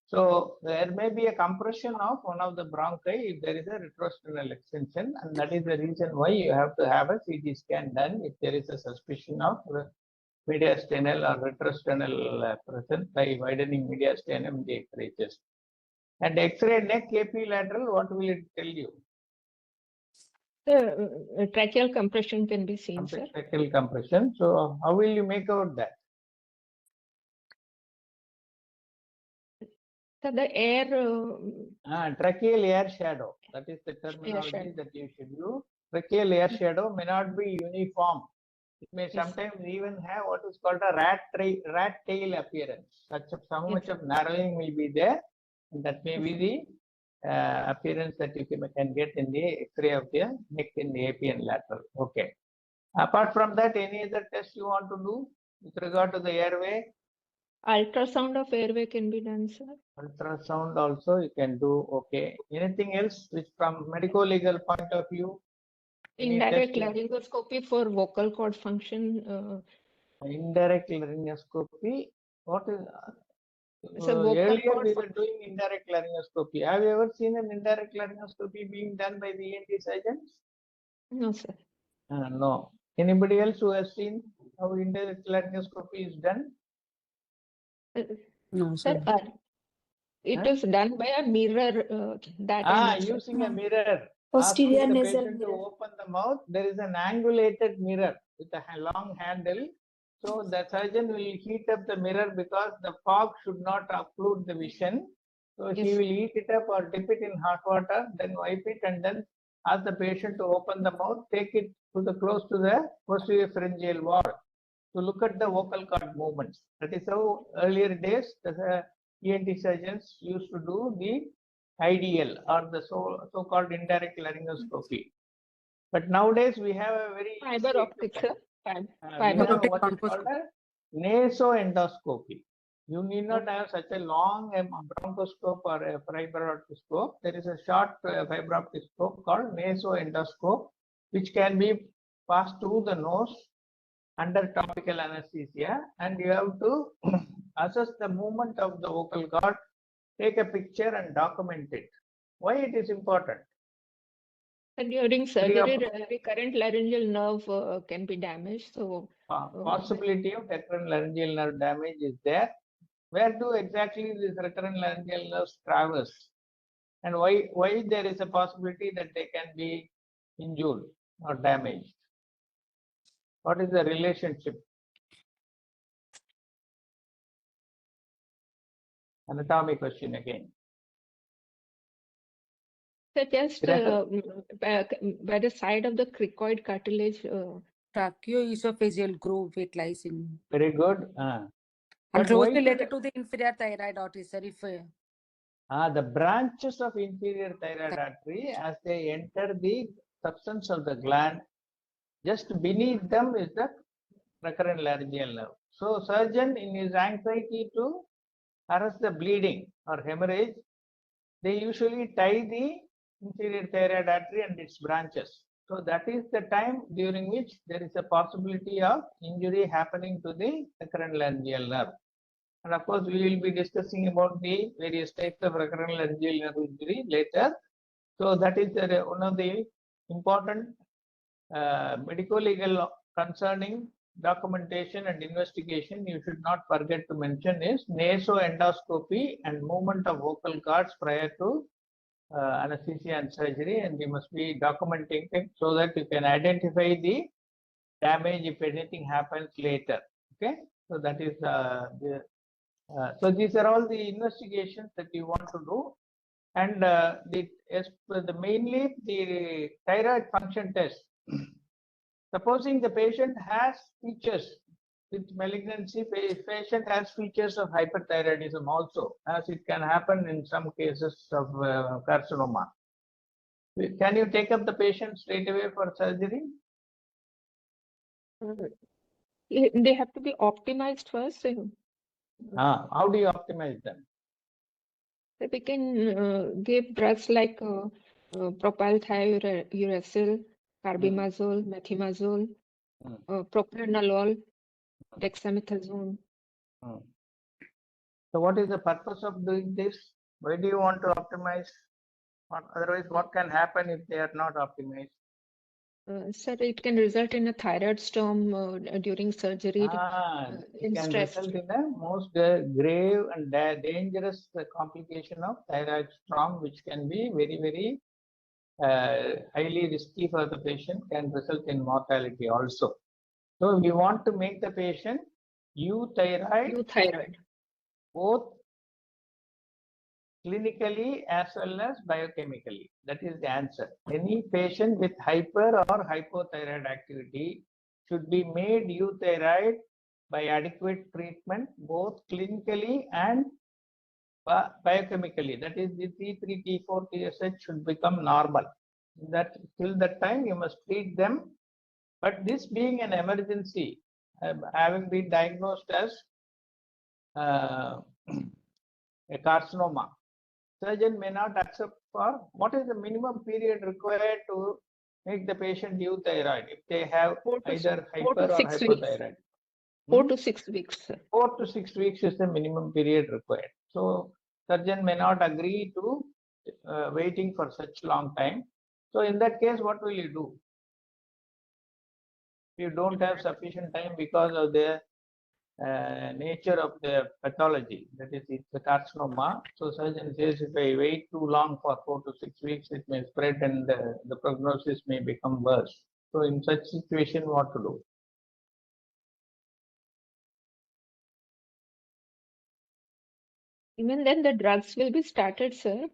Speaker 2: So there may be a compression of one of the bronchi if there is a retrosternal extension, and that is the reason why you have to have a CT scan done if there is a suspicion of mediastinal or retrosternal presence by widening mediastinum in the X-ray chest. And X-ray neck AP lateral, what will it tell you?
Speaker 3: The tracheal compression can be seen, sir.
Speaker 2: Tracheal compression. So how will you make out that?
Speaker 3: So the air.
Speaker 2: Tracheal air shadow. That is the terminology that you should use. Tracheal air shadow may not be uniform. It may sometimes even have what is called a rat tail appearance. So much of narrowing will be there, and that may be the appearance that you can get in the X-ray of the neck in the AP and lateral. Okay. Apart from that, any other test you want to do with regard to the airway?
Speaker 3: Ultrasound of airway can be done, sir.
Speaker 2: Ultrasound also you can do. Okay. Anything else which from medico-legal point of view?
Speaker 3: Indirect laryngoscopy for vocal cord function.
Speaker 2: Indirect laryngoscopy. What is?
Speaker 3: Earlier
Speaker 2: we were doing indirect laryngoscopy. Have you ever seen an indirect laryngoscopy being done by the ENT surgeons?
Speaker 3: No, sir.
Speaker 2: No. Anybody else who has seen how indirect laryngoscopy is done?
Speaker 4: No, sir.
Speaker 3: It is done by a mirror.
Speaker 2: Using a mirror.
Speaker 7: Posterior
Speaker 2: Asking the
Speaker 7: nasal
Speaker 2: patient to
Speaker 7: mirror.
Speaker 2: open the mouth. There is an angulated mirror with a long handle. So the surgeon will heat up the mirror because the fog should not occlude the vision. So he will heat it up or dip it in hot water, then wipe it, and then ask the patient to open the mouth, take it close to the posterior pharyngeal wall to look at the vocal cord movements. That is how earlier days the ENT surgeons used to do the IDL or the so-called indirect laryngoscopy. But nowadays we have a very
Speaker 3: Fiber optic, sir.
Speaker 2: we
Speaker 3: Fiber
Speaker 2: have
Speaker 3: optic.
Speaker 2: what is called a nasoendoscopy. You need not have such a long bronchoscope or a fiber optic scope. There is a short fiber optic scope called nasoendoscope, which can be passed through the nose under topical anesthesia, and you have to assess the movement of the vocal cord, take a picture and document it. Why it is important?
Speaker 3: And during surgery, recurrent laryngeal nerve can be damaged. So
Speaker 2: possibility of recurrent laryngeal nerve damage is there. Where do exactly these recurrent laryngeal nerves traverse? And why there is a possibility that they can be injured or damaged? What is the relationship? Anatomy question again.
Speaker 3: so just by the side of the cricoid cartilage.
Speaker 4: Tracheo-esophageal groove, it lies in.
Speaker 2: Very good.
Speaker 4: And
Speaker 2: But
Speaker 4: closely
Speaker 2: why
Speaker 4: related to the inferior thyroid artery, sir. If
Speaker 2: the branches of inferior thyroid artery, as they enter the substance of the gland, just beneath them is the recurrent laryngeal nerve. So surgeon, in his anxiety to arrest the bleeding or hemorrhage, they usually tie the inferior thyroid artery and its branches. So that is the time during which there is a possibility of injury happening to the recurrent laryngeal nerve. And of course, we will be discussing about the various types of recurrent laryngeal nerve injury later. So that is one of the important medico-legal concerning documentation and investigation you should not forget to mention is nasoendoscopy and movement of vocal cords prior to anesthesia and surgery, and you must be documenting it so that you can identify the damage if anything happens later. Okay, so that is so these are all the investigations that you want to do, and mainly the thyroid function test. Supposing the patient has features with malignancy, patient has features of hyperthyroidism also, as it can happen in some cases of carcinoma. Can you take up the patient straight away for surgery?
Speaker 3: They have to be optimized first.
Speaker 2: How do you optimize them?
Speaker 3: We can give drugs like propylthiouracil, carbimazole, methimazole, propranolol, dexamethasone.
Speaker 2: So what is the purpose of doing this? Why do you want to optimize? Otherwise, what can happen if they are not optimized?
Speaker 3: Sir, it can result in a thyroid storm during surgery.
Speaker 2: It can result in a most grave and dangerous complication of thyroid storm, which can be very, very highly risky for the patient, can result in mortality also. So we want to make the patient euthyroid, both clinically as well as biochemically. That is the answer. Any patient with hyper or hypothyroid activity should be made euthyroid by adequate treatment, both clinically and biochemically. That is, the T3, T4, TSH should become normal. Till that time, you must treat them. But this being an emergency, having been diagnosed as a carcinoma, surgeon may not accept for what is the minimum period required to make the patient euthyroid if they have either hyper or hypothyroid.
Speaker 3: 4 to 6 weeks.
Speaker 2: 4 to 6 weeks is the minimum period required. So surgeon may not agree to waiting for such long time. So in that case, what will you do? If you don't have sufficient time because of the nature of the pathology, that is, it's a carcinoma. So surgeon says, if I wait too long for 4 to 6 weeks, it may spread and the prognosis may become worse. So in such situation, what to do?
Speaker 3: Even then, the drugs will be started, sir.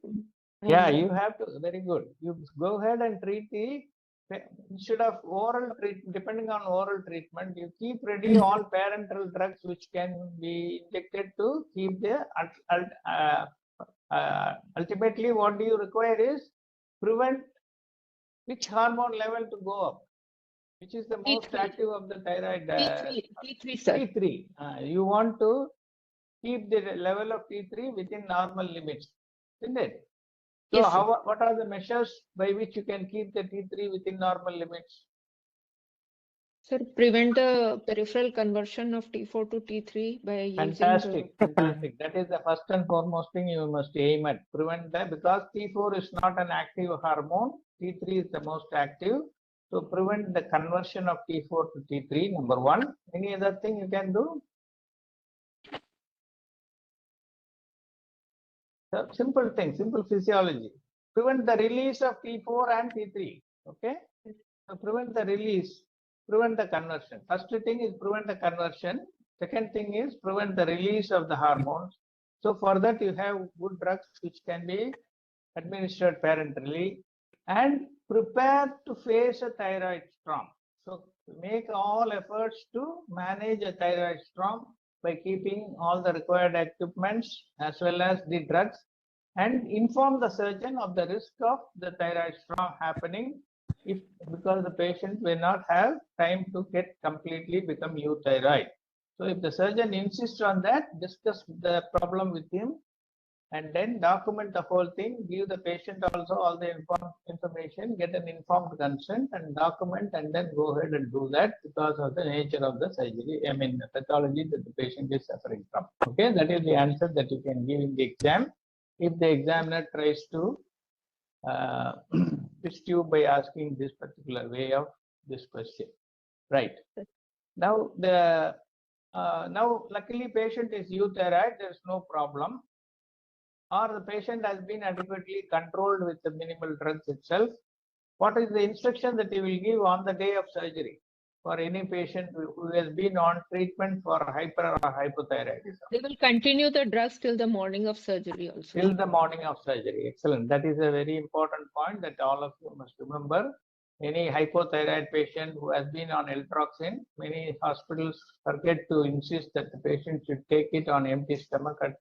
Speaker 2: Yeah, you have to. Very good. You go ahead and treat the instead of oral treatment, depending on oral treatment, you keep ready all parenteral drugs which can be injected to keep the ultimately what do you require is prevent which hormone level to go up, which is the most
Speaker 3: T3.
Speaker 2: active of the thyroid.
Speaker 3: T3, sir.
Speaker 2: T3. You want to keep the level of T3 within normal limits, isn't it? So
Speaker 3: Yes, sir.
Speaker 2: what are the measures by which you can keep the T3 within normal limits?
Speaker 3: Sir, prevent the peripheral conversion of T4 to T3 by using
Speaker 2: Fantastic. That is the first and foremost thing you must aim at. Prevent that, because T4 is not an active hormone. T3 is the most active. So prevent the conversion of T4 to T3, number one. Any other thing you can do? Simple thing, simple physiology. Prevent the release of T4 and T3. Okay? So prevent the release, prevent the conversion. First thing is prevent the conversion. Second thing is prevent the release of the hormones. So for that you have good drugs which can be administered parenterally, and prepare to face a thyroid storm. So make all efforts to manage a thyroid storm by keeping all the required equipments as well as the drugs, and inform the surgeon of the risk of the thyroid storm happening because the patient may not have time to get completely become euthyroid. So if the surgeon insists on that, discuss the problem with him and then document the whole thing, give the patient also all the information, get an informed consent and document, and then go ahead and do that because of the nature of the surgery, the pathology that the patient is suffering from. Okay, that is the answer that you can give in the exam. If the examiner tries to twist you by asking this particular way of this question, right? Now now luckily patient is euthyroid, there is no problem, or the patient has been adequately controlled with the minimal drugs itself. What is the instruction that you will give on the day of surgery for any patient who has been on treatment for hyper or hypothyroidism?
Speaker 3: They will continue the drugs till the morning of surgery also.
Speaker 2: Till the morning of surgery. Excellent. That is a very important point that all of you must remember. Any hypothyroid patient who has been on L-Troxin, many hospitals forget to insist that the patient should take it on empty stomach at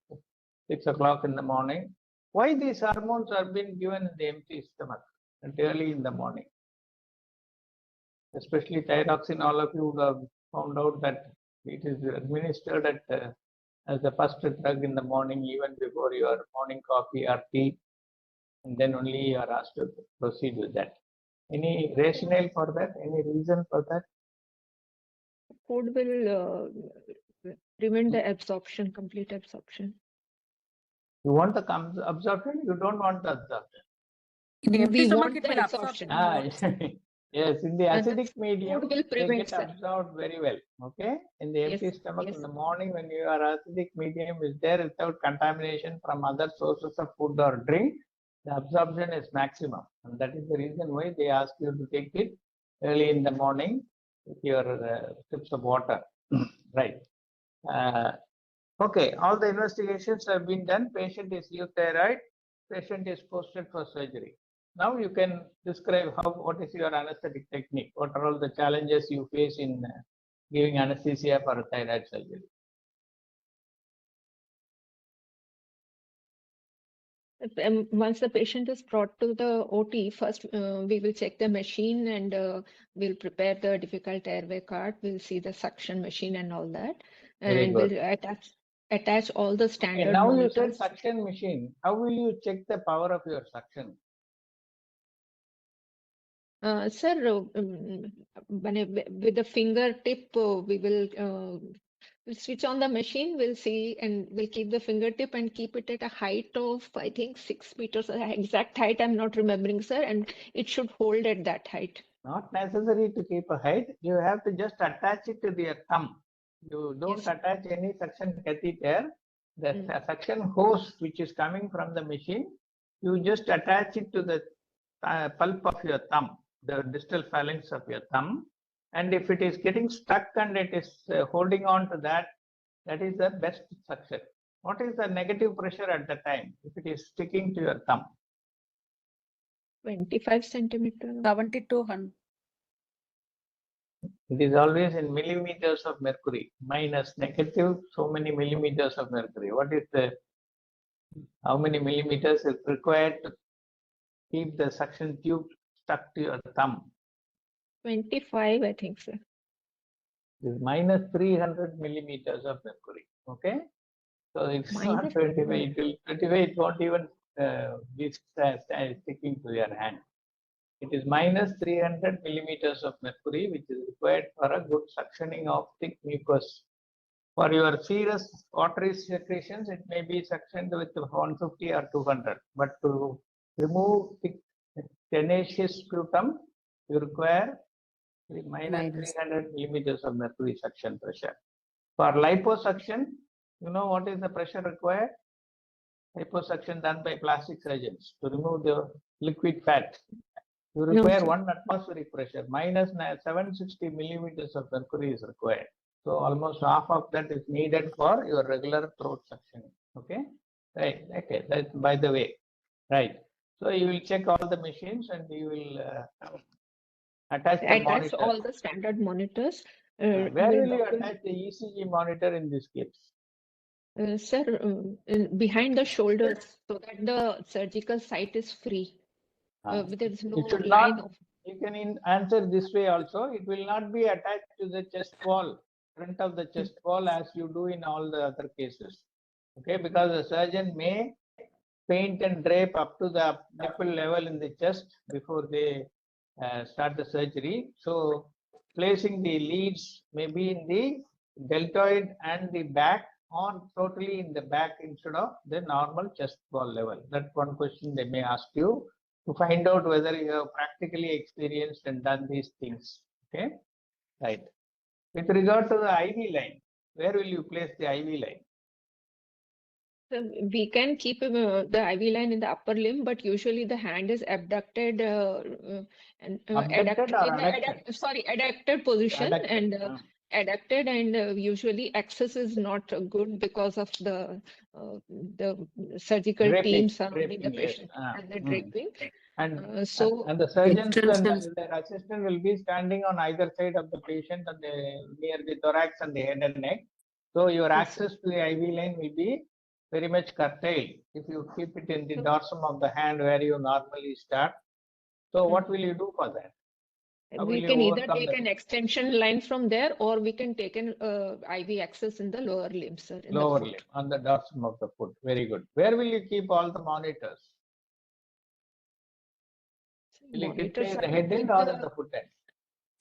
Speaker 2: 6 o'clock in the morning. Why these hormones are being given in the empty stomach and early in the morning? Especially thyroxine, all of you would have found out that it is administered at as the first drug in the morning, even before your morning coffee or tea, and then only you are asked to proceed with that. Any rationale for that? Any reason for that?
Speaker 3: Food will prevent the absorption, complete absorption.
Speaker 2: You want the absorption? You don't want the absorption.
Speaker 4: In the empty
Speaker 3: We
Speaker 4: stomach,
Speaker 3: want
Speaker 4: it
Speaker 3: the
Speaker 4: will absorb.
Speaker 3: absorption.
Speaker 2: Yes, in the
Speaker 3: And the
Speaker 2: acidic medium,
Speaker 3: food will
Speaker 2: they
Speaker 3: prevent,
Speaker 2: get
Speaker 3: sir.
Speaker 2: absorbed very well. Okay, in the empty
Speaker 3: Yes,
Speaker 2: stomach
Speaker 3: yes.
Speaker 2: in the morning, when your acidic medium is there without contamination from other sources of food or drink, the absorption is maximum, and that is the reason why they ask you to take it early in the morning with your sips of water. Right. Okay, all the investigations have been done. Patient is euthyroid. Patient is posted for surgery. Now you can describe what is your anesthetic technique. What are all the challenges you face in giving anesthesia for a thyroid surgery?
Speaker 3: Once the patient is brought to the OT, first we will check the machine and we'll prepare the difficult airway cart. We'll see the suction machine and all that, and we'll attach all the standard.
Speaker 2: Okay, now
Speaker 3: monitors.
Speaker 2: you said suction machine. How will you check the power of your suction?
Speaker 3: Sir, with the fingertip, we will we'll switch on the machine. We'll see, and we'll keep the fingertip and keep it at a height of, I think, 6 meters. Exact height I'm not remembering, sir, and it should hold at that height.
Speaker 2: Not necessary to keep a height. You have to just attach it to your thumb. You don't attach any suction catheter. The suction hose which is coming from the machine, you just attach it to the pulp of your thumb, the distal phalanx of your thumb. And if it is getting stuck and it is holding on to that, that is the best suction. What is the negative pressure at the time if it is sticking to your thumb?
Speaker 3: 25 centimeters.
Speaker 4: 70 to 100.
Speaker 2: It is always in millimeters of mercury. Minus, negative, so many millimeters of mercury. What is the, how many millimeters is required to keep the suction tube stuck to your thumb?
Speaker 3: 25, I think, sir.
Speaker 2: It is minus 300 millimeters of mercury. Okay. So it's not
Speaker 3: Minus
Speaker 2: 25, it will 25, it won't even be sticking to your hand. It is minus 300 millimeters of mercury, which is required for a good suctioning of thick mucus. For your serous watery secretions, it may be suctioned with 150 or 200. But to remove thick, tenacious sputum, you require minus 300 millimeters of mercury suction pressure. For liposuction, you know what is the pressure required? Liposuction done by plastic surgeons to remove the liquid fat. You require 1 atmospheric pressure, minus 760 millimeters of mercury is required. So almost half of that is needed for your regular throat suctioning. Okay, right. Okay, that's by the way, right. So you will check all the machines and you will attach the monitor.
Speaker 3: All the standard monitors.
Speaker 2: Where will you attach the ECG monitor in this case?
Speaker 3: Sir, behind the shoulders, so that the surgical site is free. There is no line of.
Speaker 2: You can answer this way also. It will not be attached to the chest wall, front of the chest wall, as you do in all the other cases. Okay, because the surgeon may paint and drape up to the nipple level in the chest before they start the surgery. So placing the leads may be in the deltoid and the back, or totally in the back instead of the normal chest wall level. That's one question they may ask you to find out whether you have practically experienced and done these things. Okay, right. With regard to the IV line, where will you place the IV line?
Speaker 3: So we can keep the IV line in the upper limb, but usually the hand is abducted and
Speaker 2: Abducted or adducted?
Speaker 3: Adducted position
Speaker 2: Adducted.
Speaker 3: and adducted, and usually access is not good because of the surgical
Speaker 2: Draping,
Speaker 3: team surrounding
Speaker 2: draping,
Speaker 3: the patient
Speaker 2: yes.
Speaker 3: and the draping.
Speaker 2: And
Speaker 3: and
Speaker 2: the surgeons and their assistant will be standing on either side of the patient and near the thorax and the head and neck. So your access to the IV line will be very much curtailed if you keep it in the dorsum of the hand where you normally start. So what will you do for that?
Speaker 3: We can either take an extension line from there, or we can take an IV access in the lower limb, sir.
Speaker 2: Lower limb, on the dorsum of the foot. Very good. Where will you keep all the monitors? Will you keep it at the head end or at the foot end?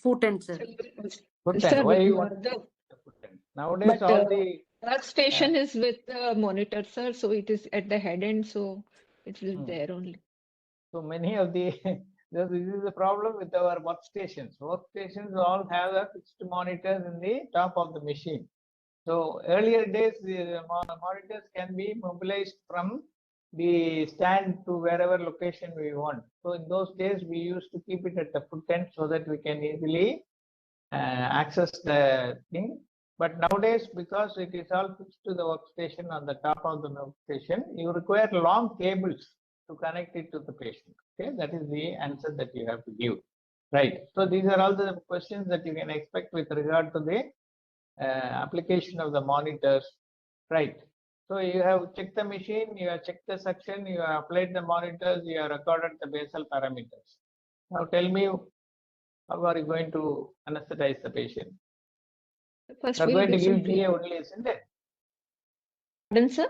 Speaker 4: Foot end, sir.
Speaker 2: Foot end. Why you want the foot end? Nowadays, all the
Speaker 3: workstation is with the monitor, sir. So it is at the head end, so it will be there only.
Speaker 2: So many of the this is the problem with our workstations. Workstations all have a fixed monitors in the top of the machine. So earlier days, the monitors can be mobilized from the stand to wherever location we want. So in those days, we used to keep it at the foot end so that we can easily access the thing. But nowadays, because it is all fixed to the workstation on the top of the workstation, you require long cables to connect it to the patient. Okay, that is the answer that you have to give. Right. So these are all the questions that you can expect with regard to the application of the monitors. Right. So you have checked the machine, you have checked the suction, you have applied the monitors, you have recorded the basal parameters. Now tell me, how are you going to anesthetize the patient?
Speaker 3: First,
Speaker 2: you are
Speaker 3: we'll
Speaker 2: going to
Speaker 3: give
Speaker 2: give GA only, isn't it?
Speaker 3: Pardon, sir?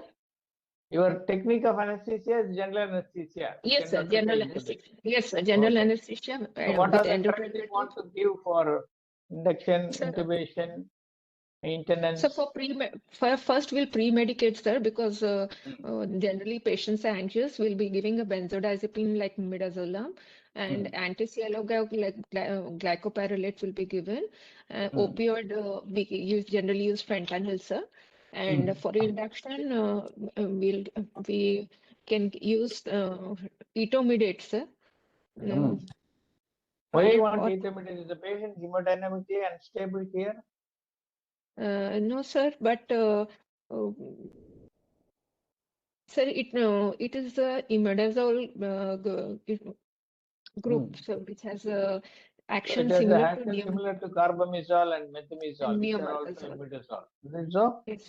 Speaker 2: Your technique of anesthesia is general anesthesia.
Speaker 3: Yes, sir. General anesthesia. Yes, sir. General anesthesia.
Speaker 2: So what are the drugs you want to give for induction, intubation, maintenance?
Speaker 3: So for first we'll pre-medicate, sir, because generally patients are anxious. We'll be giving a benzodiazepine like midazolam, and anti-CLO like glycopyrrolate will be given. Opioid we generally use fentanyl, sir. And for induction, we can use etomidate, sir.
Speaker 2: Why you want etomidate? Is the patient hemodynamically unstable here?
Speaker 3: No, sir, but sir, it is the imidazole group, so which has Action
Speaker 2: It has
Speaker 3: similar
Speaker 2: a
Speaker 3: to
Speaker 2: action
Speaker 3: neom
Speaker 2: similar to carbamazole and methimazole,
Speaker 3: and
Speaker 2: which are also
Speaker 3: neomarcazole.
Speaker 2: imidazole. Is it so?
Speaker 3: Yes.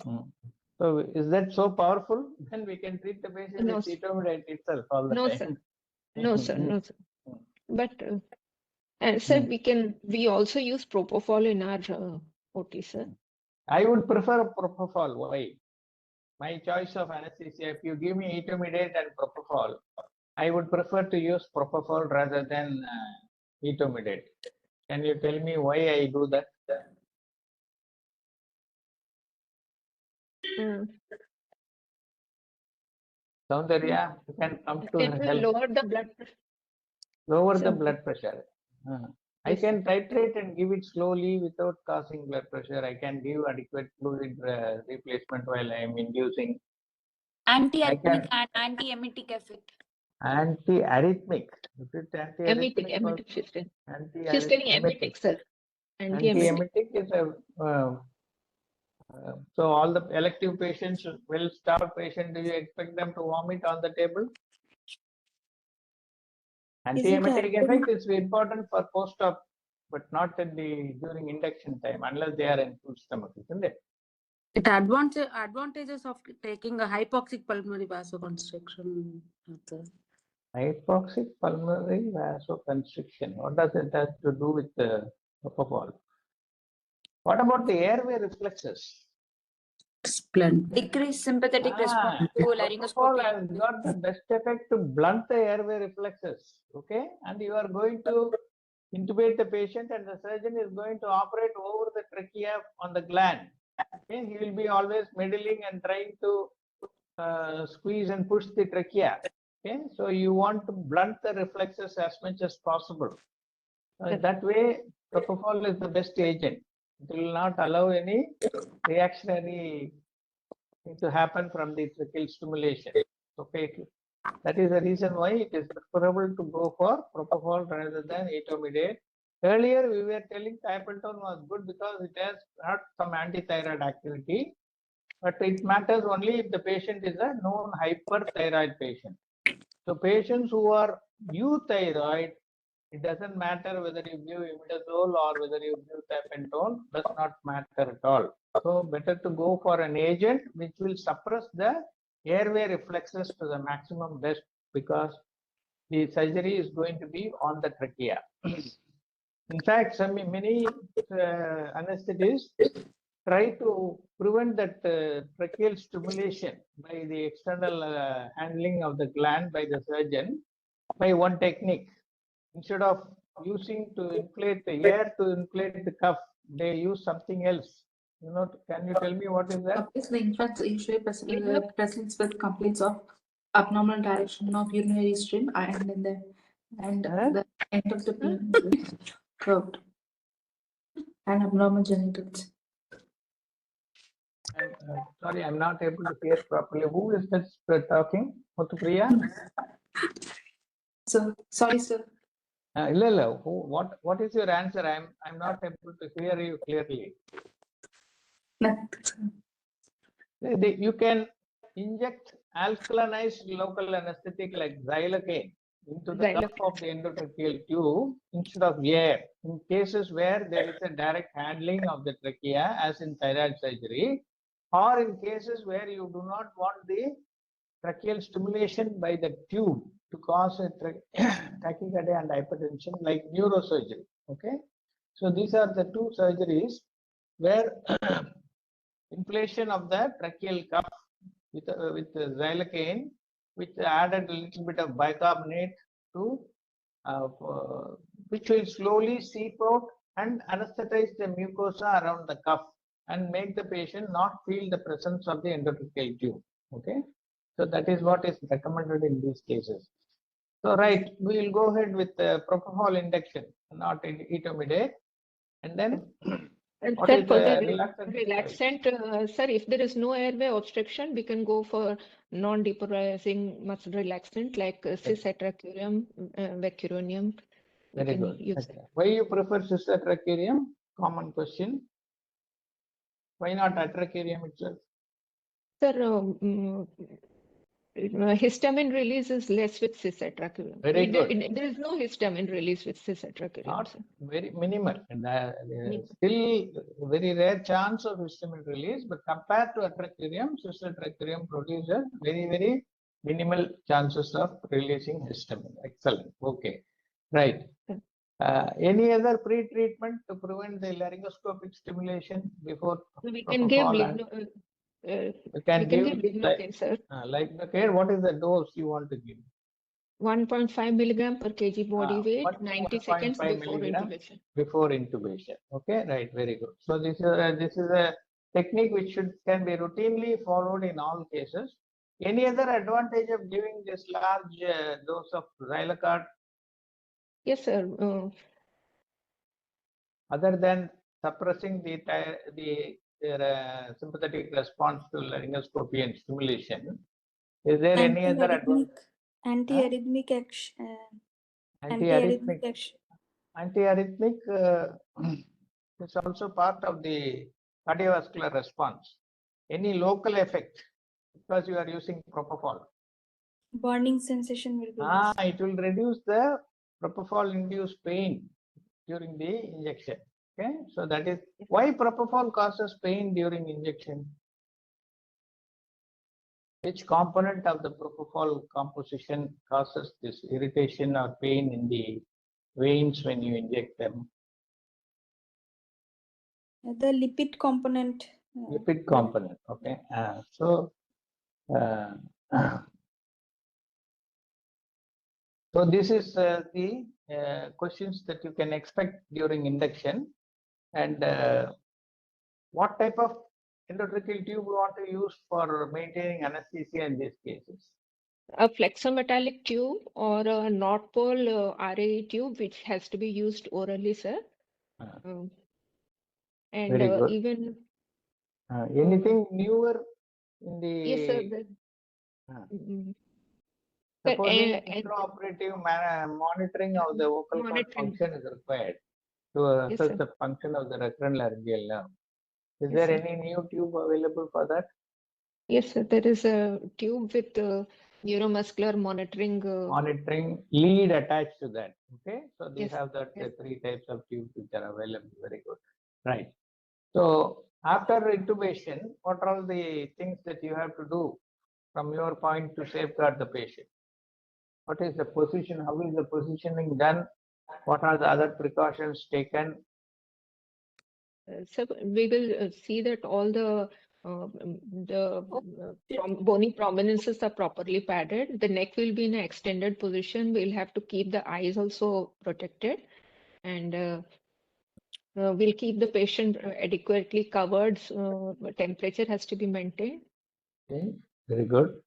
Speaker 2: So is that so powerful? Then we can treat the patient
Speaker 3: No,
Speaker 2: with
Speaker 3: sir.
Speaker 2: etomidate itself all the
Speaker 3: No,
Speaker 2: time.
Speaker 3: sir. No, sir. No, sir.
Speaker 2: Mm.
Speaker 3: But and sir,
Speaker 2: Mm.
Speaker 3: we also use propofol in our OT, sir.
Speaker 2: I would prefer propofol. Why? My choice of anesthesia. If you give me etomidate and propofol, I would prefer to use propofol rather than etomidate. Can you tell me why I do that? Soundarya, you can come to
Speaker 3: It will
Speaker 2: help.
Speaker 3: lower the blood pressure.
Speaker 2: Lower the
Speaker 3: Sir,
Speaker 2: blood pressure. I
Speaker 3: yes,
Speaker 2: can titrate and give it slowly without causing blood pressure. I can give adequate fluid replacement while I am inducing.
Speaker 6: Anti-arrhythmic and anti-emetic effect.
Speaker 2: Anti-arrhythmic. Is it anti-arrhythmic?
Speaker 3: emetic, she's saying. She's
Speaker 2: Anti-emetic.
Speaker 3: telling emetic, sir. Anti-emetic.
Speaker 2: Anti-emetic is a. So all the elective patients, well-starved patient, do you expect them to vomit on the table? Anti-emetic effect is important for post-op, but not at during induction time, unless they are in full stomach, isn't it?
Speaker 4: It advantages of taking a hypoxic pulmonary vasoconstriction.
Speaker 2: Hypoxic pulmonary vasoconstriction. What does it have to do with the propofol? What about the airway reflexes?
Speaker 4: Splendid.
Speaker 6: Decrease sympathetic response to
Speaker 2: Propofol
Speaker 6: laryngoscopy.
Speaker 2: has got the best effect to blunt the airway reflexes. Okay, and you are going to intubate the patient, and the surgeon is going to operate over the trachea on the gland. Okay, he will be always meddling and trying to squeeze and push the trachea. Okay, so you want to blunt the reflexes as much as possible. That way, propofol is the best agent. It will not allow any reactionary thing to happen from the tracheal stimulation. Okay, that is the reason why it is preferable to go for propofol rather than etomidate. Earlier, we were telling thiopentone was good because it has got some antithyroid activity, but it matters only if the patient is a known hyperthyroid patient. So patients who are euthyroid, it doesn't matter whether you give imidazole or whether you give thiopentone, does not matter at all. So better to go for an agent which will suppress the airway reflexes to the maximum best, because the surgery is going to be on the trachea. In fact, many anesthetists try to prevent that tracheal stimulation by the external handling of the gland by the surgeon by one technique. Instead of using to inflate the air to inflate the cuff, they use something else. You know, can you tell me what is that?
Speaker 8: The infant usually presents with complaints of abnormal direction of urinary stream and in the end of the penis is curved and abnormal genitals.
Speaker 2: Sorry, I'm not able to hear properly. Who is this talking? Priya?
Speaker 8: So sorry, sir.
Speaker 2: What is your answer? I'm not able to hear you clearly. You can inject alkalinized local anesthetic like xylocaine into the cuff of the endotracheal tube instead of air in cases where there is a direct handling of the trachea, as in thyroid surgery, or in cases where you do not want the tracheal stimulation by the tube to cause a tachycardia and hypertension, like neurosurgery. Okay, so these are the two surgeries where inflation of the tracheal cuff with xylocaine, which added a little bit of bicarbonate to which will slowly seep out and anesthetize the mucosa around the cuff and make the patient not feel the presence of the endotracheal tube. Okay, so that is what is recommended in these cases. So right, we will go ahead with propofol induction, not etomidate, and then.
Speaker 3: And sir, for the relaxant, sir, if there is no airway obstruction, we can go for non-depolarizing muscle relaxant like cisatracurium, vecuronium.
Speaker 2: Very good. Okay. Why you prefer cisatracurium? Common question. Why not atracurium itself?
Speaker 3: Sir, Histamine release is less with cisatracurium.
Speaker 2: Very good.
Speaker 3: There is no histamine release with cisatracurium.
Speaker 2: Not
Speaker 3: Sir.
Speaker 2: very minimal. And
Speaker 3: Minimal.
Speaker 2: still very rare chance of histamine release, but compared to atracurium, cisatracurium produces very minimal chances of releasing histamine. Excellent. Okay. Right. Any other pre-treatment to prevent the laryngoscopic stimulation before
Speaker 3: We can give
Speaker 2: propofol? You can give
Speaker 3: lignocaine, sir.
Speaker 2: like the care. What is the dose you want to give?
Speaker 3: 1.5 milligram per kg body weight,
Speaker 2: 1 to
Speaker 3: 90
Speaker 2: 1.5
Speaker 3: seconds before
Speaker 2: milligram
Speaker 3: intubation.
Speaker 2: before intubation. Okay, right, very good. So this is a technique which can be routinely followed in all cases. Any other advantage of giving this large dose of Xylacart
Speaker 3: Yes, sir.
Speaker 2: other than suppressing the sympathetic response to laryngoscopy and stimulation? Is there any other advantage?
Speaker 7: Antiarrhythmic action.
Speaker 2: Antiarrhythmic
Speaker 7: action.
Speaker 2: Antiarrhythmic is also part of the cardiovascular response. Any local effect because you are using propofol?
Speaker 7: Burning sensation will be
Speaker 2: It will reduce the propofol-induced pain during the injection. Okay, so that is why propofol causes pain during injection. Which component of the propofol composition causes this irritation or pain in the veins when you inject them?
Speaker 7: the lipid component.
Speaker 2: Lipid component. Okay. So this is the questions that you can expect during induction. And what type of endotracheal tube you want to use for maintaining anesthesia in these cases?
Speaker 3: A flexometallic tube or a North Pole RAE tube, which has to be used orally, sir. And
Speaker 2: Very good.
Speaker 3: even
Speaker 2: anything newer in the
Speaker 3: yes, sir.
Speaker 2: supposing intraoperative monitoring of the vocal cord function is required to assess the function of the recurrent laryngeal nerve. Is there any new tube available for that?
Speaker 3: Yes, sir. There is a tube with neuromuscular monitoring.
Speaker 2: Monitoring lead attached to that. Okay, so these have the three types of tubes which are available. Very good. Right. So after intubation, what are all the things that you have to do from your point to safeguard the patient? What is the position? How is the positioning done? What are the other precautions taken?
Speaker 3: So we will see that all the bony prominences are properly padded. The neck will be in an extended position. We'll have to keep the eyes also protected, and we'll keep the patient adequately covered. So temperature has to be maintained.
Speaker 2: Okay, very good.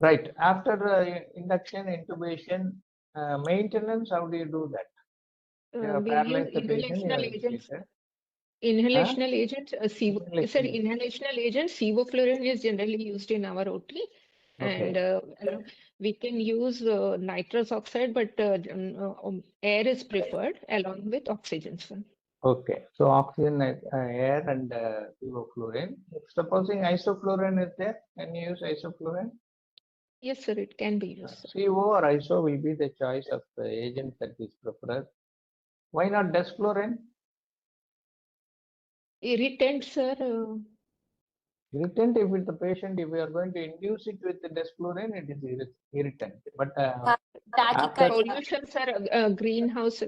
Speaker 2: Right. After induction, intubation, maintenance, how do you do that?
Speaker 3: We use inhalational agents. Inhalational agents, inhalational agent, sevoflurane is generally used in our OT. And we can use nitrous oxide, but air is preferred along with oxygen.
Speaker 2: Okay, so oxygen, air, and sevoflurane. Supposing isoflurane is there, can you use isoflurane?
Speaker 3: Yes, sir, it can be used.
Speaker 2: CO or iso will be the choice of the agent that is preferred. Why not desflurane?
Speaker 3: Irritant, sir.
Speaker 2: Irritant, if it's the patient, if we are going to induce it with the desflurane, it is irritant. But
Speaker 3: pollution, sir, greenhouse,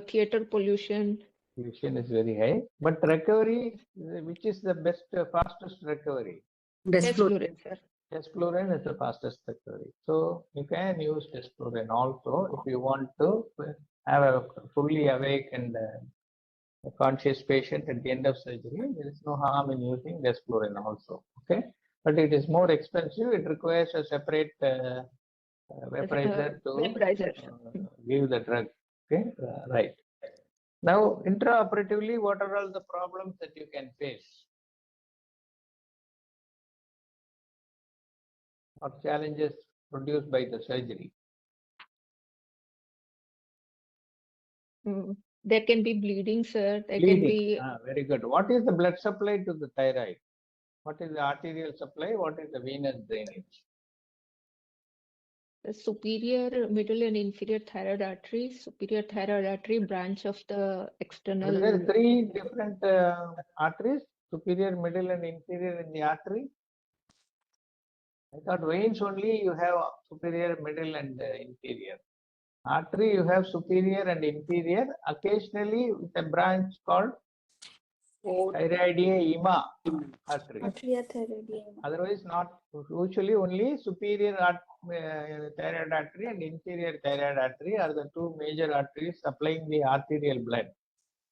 Speaker 3: theater pollution.
Speaker 2: Pollution is very high. But recovery, which is the best, fastest recovery?
Speaker 3: Desflurane, sir.
Speaker 2: Desflurane is the fastest recovery. So you can use desflurane also if you want to have a fully awake and a conscious patient at the end of surgery. There is no harm in using desflurane also. Okay, but it is more expensive. It requires a separate vaporizer to give the drug. Okay, right. Now, intraoperatively, what are all the problems that you can face? Or challenges produced by the surgery?
Speaker 3: There can be bleeding, sir. There
Speaker 2: Bleeding.
Speaker 3: can be.
Speaker 2: Very good. What is the blood supply to the thyroid? What is the arterial supply? What is the venous drainage?
Speaker 3: The superior, middle, and inferior thyroid artery. Superior thyroid artery, branch of the external.
Speaker 2: There are three different arteries: superior, middle, and inferior in the artery. I thought veins only you have superior, middle, and inferior. Artery you have superior and inferior. Occasionally with a branch called thyroidea artery.
Speaker 7: Arteria thyroidea.
Speaker 2: Otherwise not. Usually only superior thyroid artery and inferior thyroid artery are the two major arteries supplying the arterial blood.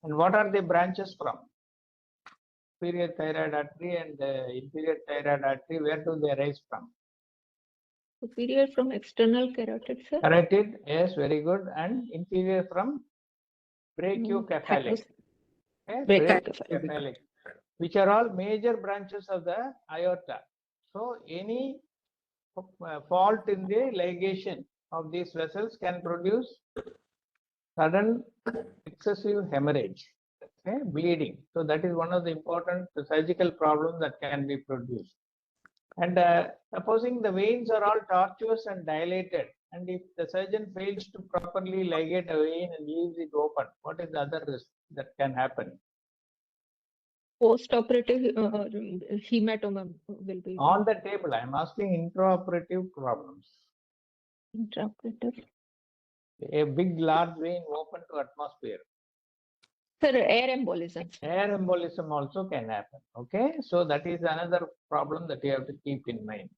Speaker 2: And what are the branches from? Superior thyroid artery and inferior thyroid artery, where do they arise from?
Speaker 3: Superior from external carotid, sir.
Speaker 2: Carotid, yes, very good. And inferior from brachiocephalic. Yes, brachiocephalic, which are all major branches of the aorta. So any fault in the ligation of these vessels can produce sudden excessive hemorrhage, okay, bleeding. So that is one of the important surgical problems that can be produced. And supposing the veins are all tortuous and dilated, and if the surgeon fails to properly ligate a vein and leaves it open, what is the other risk that can happen?
Speaker 3: Post-operative hematoma will be
Speaker 2: On the table, I am asking intraoperative problems.
Speaker 3: intraoperative.
Speaker 2: A big large vein open to atmosphere.
Speaker 3: Sir, air embolism.
Speaker 2: Air embolism also can happen. Okay, so that is another problem that you have to keep in mind.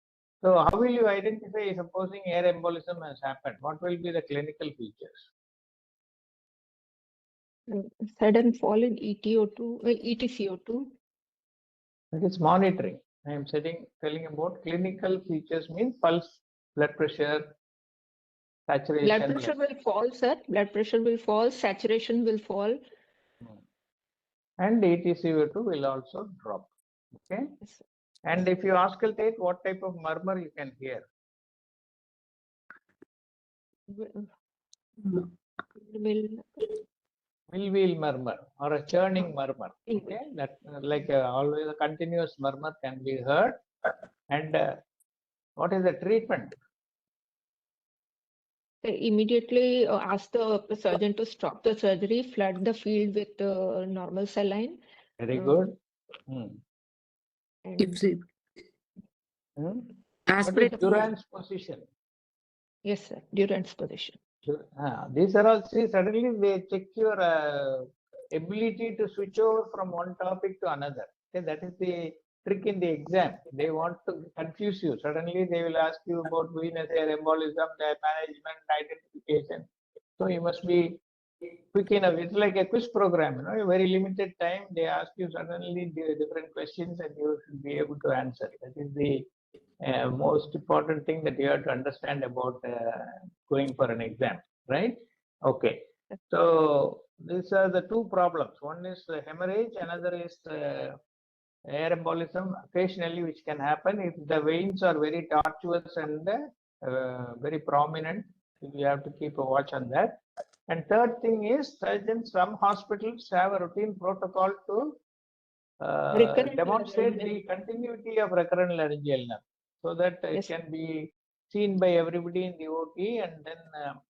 Speaker 2: So how will you identify supposing air embolism has happened? What will be the clinical features?
Speaker 3: Sudden fall in ETO2, ETCO2.
Speaker 2: That is monitoring. I am telling about clinical features means pulse, blood pressure, saturation.
Speaker 3: Blood pressure will fall, sir. Blood pressure will fall, saturation will fall.
Speaker 2: And ETCO2 will also drop. Okay.
Speaker 3: Yes,
Speaker 2: And if you auscultate, what type of murmur you can hear? Will murmur or a churning murmur. Okay, that like always a continuous murmur can be heard. And what is the treatment?
Speaker 3: Immediately ask the surgeon to stop the surgery, flood the field with normal saline.
Speaker 2: Very good.
Speaker 4: Aspirate of
Speaker 2: Durant's position.
Speaker 3: Yes, sir. Durant's position.
Speaker 2: These are all, see, suddenly they check your ability to switch over from one topic to another. Okay, that is the trick in the exam. They want to confuse you. Suddenly they will ask you about venous air embolism, their management, identification. So you must be quick enough. It's like a quiz program, you know, a very limited time. They ask you suddenly different questions and you should be able to answer. That is the most important thing that you have to understand about going for an exam, right? Okay. So these are the two problems. One is hemorrhage, another is air embolism occasionally, which can happen if the veins are very tortuous and very prominent. You have to keep a watch on that. And third thing is surgeons, some hospitals have a routine protocol to demonstrate the continuity of recurrent laryngeal nerve, so that it can be seen by everybody in the OT, and then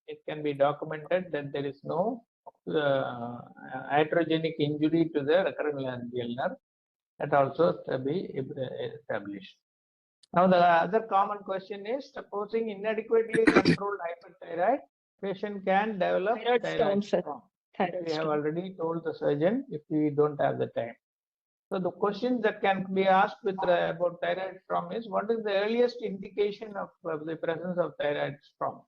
Speaker 2: it can be documented that there is no iatrogenic injury to the recurrent laryngeal nerve. That also to be established. Now the other common question is, supposing inadequately controlled hyperthyroid, patient can develop thyroid storm. We have already told the surgeon if we don't have the time. So the question that can be asked with about thyroid storm is, what is the earliest indication of the presence of thyroid storm?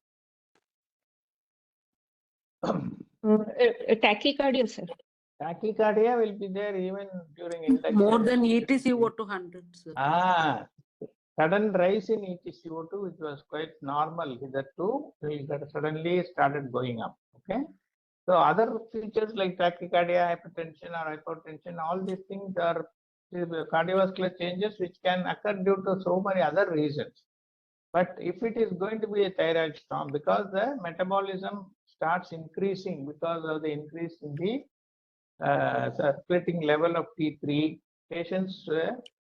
Speaker 3: Tachycardia, sir.
Speaker 2: Tachycardia will be there even during induction.
Speaker 4: More than ETCO 200, sir.
Speaker 2: Sudden rise in ETCO2, which was quite normal hitherto, suddenly started going up. Okay. So other features like tachycardia, hypertension or hypotension, all these things are cardiovascular changes which can occur due to so many other reasons. But if it is going to be a thyroid storm, because the metabolism starts increasing because of the increase in the circulating level of T3, patients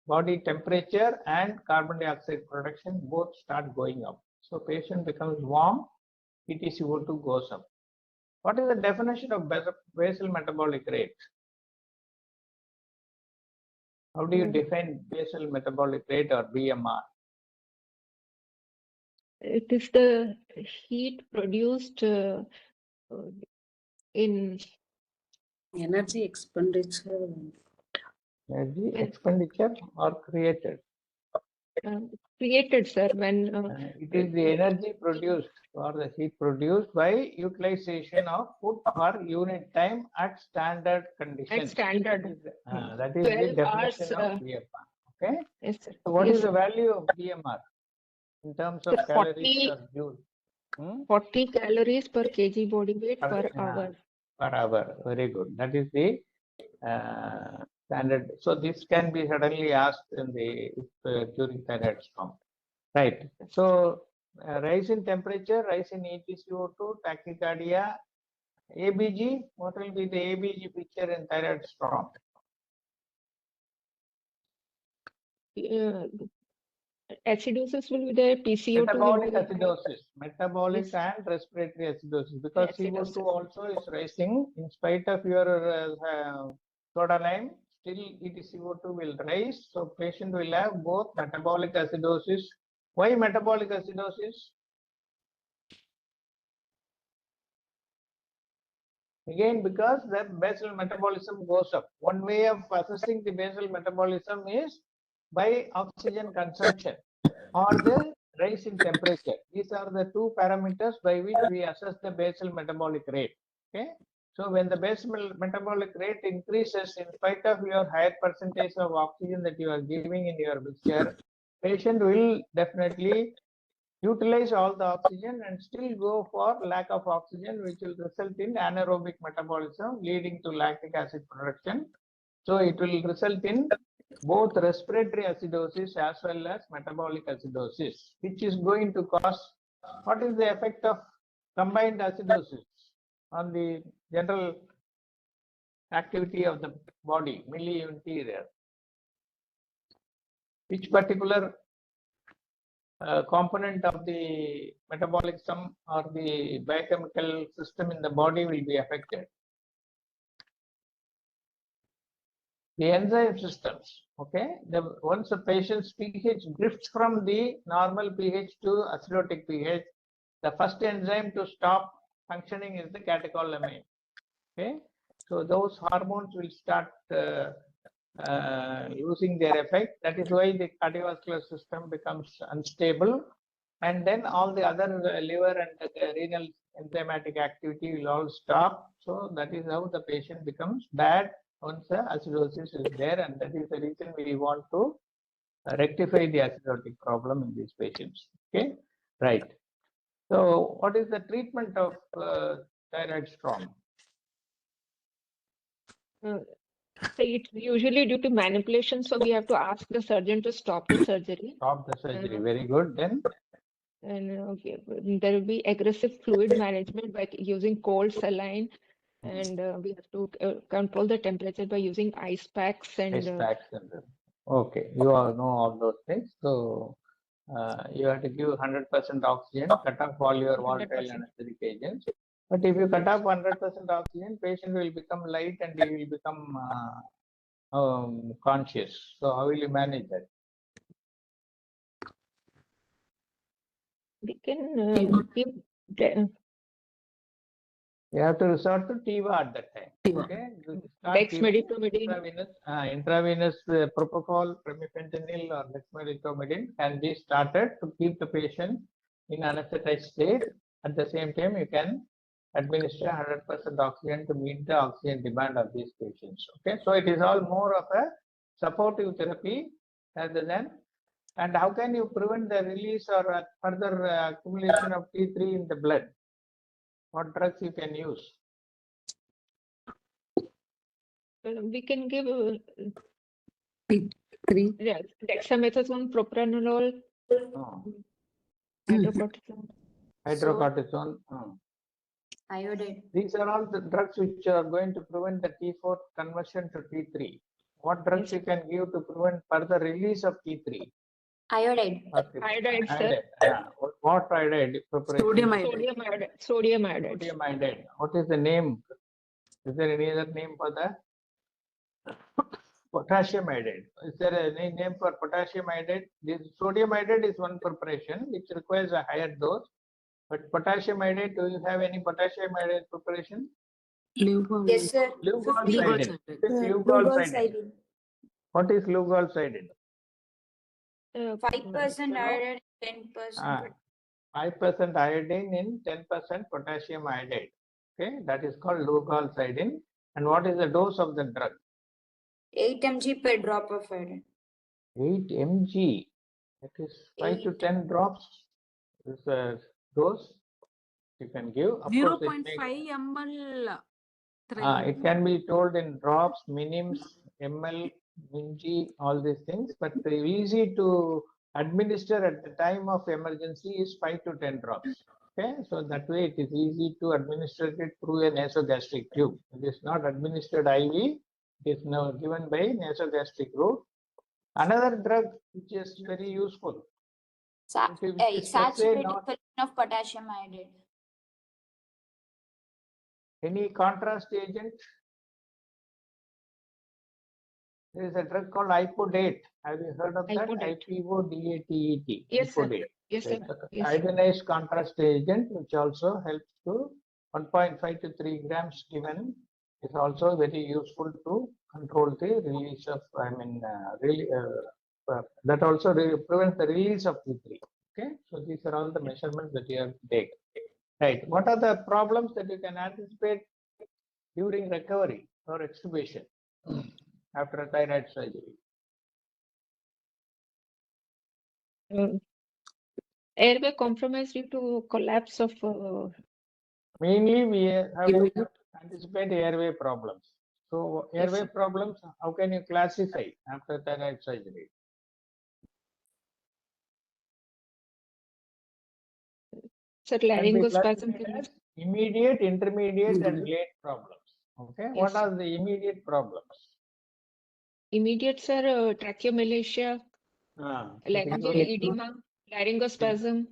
Speaker 2: body temperature and carbon dioxide production both start going up. So patient becomes warm, PtCO2 goes up. What is the definition of basal metabolic rate? How do you define basal metabolic rate or BMR?
Speaker 3: It is the heat produced in
Speaker 4: Energy expenditure.
Speaker 2: Energy expenditure or created?
Speaker 3: Created, sir, when
Speaker 2: It is the energy produced or the heat produced by utilization of food per unit time at standard conditions.
Speaker 3: at standard.
Speaker 2: That is the
Speaker 3: 12
Speaker 2: definition
Speaker 3: hours,
Speaker 2: of BMR. Okay.
Speaker 3: Yes, sir.
Speaker 2: So what
Speaker 3: Yes,
Speaker 2: is the
Speaker 3: sir.
Speaker 2: value of BMR in terms of
Speaker 3: Sir,
Speaker 2: calories
Speaker 3: 40
Speaker 2: or joule?
Speaker 3: 40 calories per kg body weight per
Speaker 2: Yeah.
Speaker 3: hour.
Speaker 2: Per hour. Very good. That is the standard. So this can be suddenly asked in the during thyroid storm. Right. So rise in temperature, rise in AgCO2, tachycardia, ABG. What will be the ABG picture in thyroid storm?
Speaker 3: Acidosis will be there, PCO2
Speaker 2: Metabolic
Speaker 3: will be there.
Speaker 2: acidosis, metabolic
Speaker 3: Yes.
Speaker 2: and respiratory acidosis, because
Speaker 3: Acidosis.
Speaker 2: CO2 also is rising in spite of your soda lime. Still, EtCO2 will rise, so patient will have both metabolic acidosis. Why metabolic acidosis? Again, because the basal metabolism goes up. One way of assessing the basal metabolism is by oxygen consumption or the rise in temperature. These are the two parameters by which we assess the basal metabolic rate. Okay. So when the basal metabolic rate increases in spite of your higher percentage of oxygen that you are giving in your mixture, patient will definitely utilize all the oxygen and still go for lack of oxygen, which will result in anaerobic metabolism leading to lactic acid production. So it will result in both respiratory acidosis as well as metabolic acidosis, which is going to cause, what is the effect of combined acidosis on the general activity of the body, milli-interior? Which particular component of the metabolism or the biochemical system in the body will be affected? The enzyme systems. Okay, once a patient's pH drifts from the normal pH to acidotic pH, the first enzyme to stop functioning is the catecholamine. Okay, so those hormones will start losing their effect. That is why the cardiovascular system becomes unstable, and then all the other liver and renal enzymatic activity will all stop. So that is how the patient becomes bad once the acidosis is there, and that is the reason we want to rectify the acidotic problem in these patients. Okay, right. So what is the treatment of thyroid storm?
Speaker 3: It's usually due to manipulation, so we have to ask the surgeon to stop the surgery.
Speaker 2: Stop the surgery. Very good. Then.
Speaker 3: And there will be aggressive fluid management by using cold saline, and we have to control the temperature by using ice packs and
Speaker 2: Ice packs and okay, you all know all those things. So you have to give 100% oxygen, cut off all your volatile anesthetic agents. But if you cut off 100% oxygen, patient will become light and he will become conscious. So how will you manage that?
Speaker 3: we can give
Speaker 2: You have to resort to TIVA at that time. Okay,
Speaker 3: dexmedetomidine.
Speaker 2: Intravenous propofol, remifentanil, or dexmedetomidine can be started to keep the patient in anesthetized state. At the same time, you can administer 100% oxygen to meet the oxygen demand of these patients. Okay, so it is all more of a supportive therapy rather than. And how can you prevent the release or further accumulation of T3 in the blood? What drugs you can use?
Speaker 3: We can give
Speaker 4: Three.
Speaker 3: yeah, dexamethasone, propranolol, hydrocortisone.
Speaker 2: Hydrocortisone.
Speaker 6: Iodine.
Speaker 2: These are all the drugs which are going to prevent the T4 conversion to T3. what drugs you can give to prevent further release of T3?
Speaker 6: Iodide.
Speaker 3: Iodide, sir.
Speaker 2: Iodide. What iodide preparation?
Speaker 4: Sodium iodide.
Speaker 3: Sodium iodide. Sodium iodide.
Speaker 2: Sodium iodide. What is the name? Is there any other name for that? Potassium iodide. Is there any name for potassium iodide? This sodium iodide is one preparation which requires a higher dose. But potassium iodide, do you have any potassium iodide preparation?
Speaker 6: Yes, sir.
Speaker 2: Lugolcidine.
Speaker 7: Lugolcidine.
Speaker 2: What is lugolcidine?
Speaker 6: 5% iodide, 10%.
Speaker 2: 5% iodine in 10% potassium iodide. Okay, that is called lugolcidine. And what is the dose of the drug?
Speaker 6: 8 mg per drop of iodine.
Speaker 2: 8 mg. That is 5 to 10 drops. This is a dose you can give. Of course,
Speaker 4: 0.5 ml.
Speaker 2: it can be told in drops, minims, ml, mg, all these things. But the easy to administer at the time of emergency is 5 to 10 drops. Okay, so that way it is easy to administer it through a nasogastric tube. It is not administered IV. It is now given by nasogastric route. Another drug which is very useful.
Speaker 6: Saturated solution of potassium iodide.
Speaker 2: Any contrast agent? There is a drug called ipodate. Have you heard of that? IPODATET.
Speaker 3: Yes, sir.
Speaker 2: Ipodate.
Speaker 3: Yes, sir. Yes.
Speaker 2: Iodinized contrast agent, which also helps to 1.5 to 3 grams given, is also very useful to control the release of, that also prevents the release of T3. Okay, so these are all the measurements that you have to take. Right. What are the problems that you can anticipate during recovery or extubation after a thyroid surgery?
Speaker 3: Airway compromise due to collapse of.
Speaker 2: Mainly, we have to anticipate airway problems. So, airway
Speaker 3: Yes,
Speaker 2: problems, how can you classify after thyroid surgery?
Speaker 3: Sir,
Speaker 2: Can be
Speaker 3: laryngospasm.
Speaker 2: classified as immediate, intermediate, and late problems. Okay, what
Speaker 3: Yes.
Speaker 2: are the immediate problems?
Speaker 3: Immediate, sir, tracheomalacia, laryngeal edema, laryngospasm.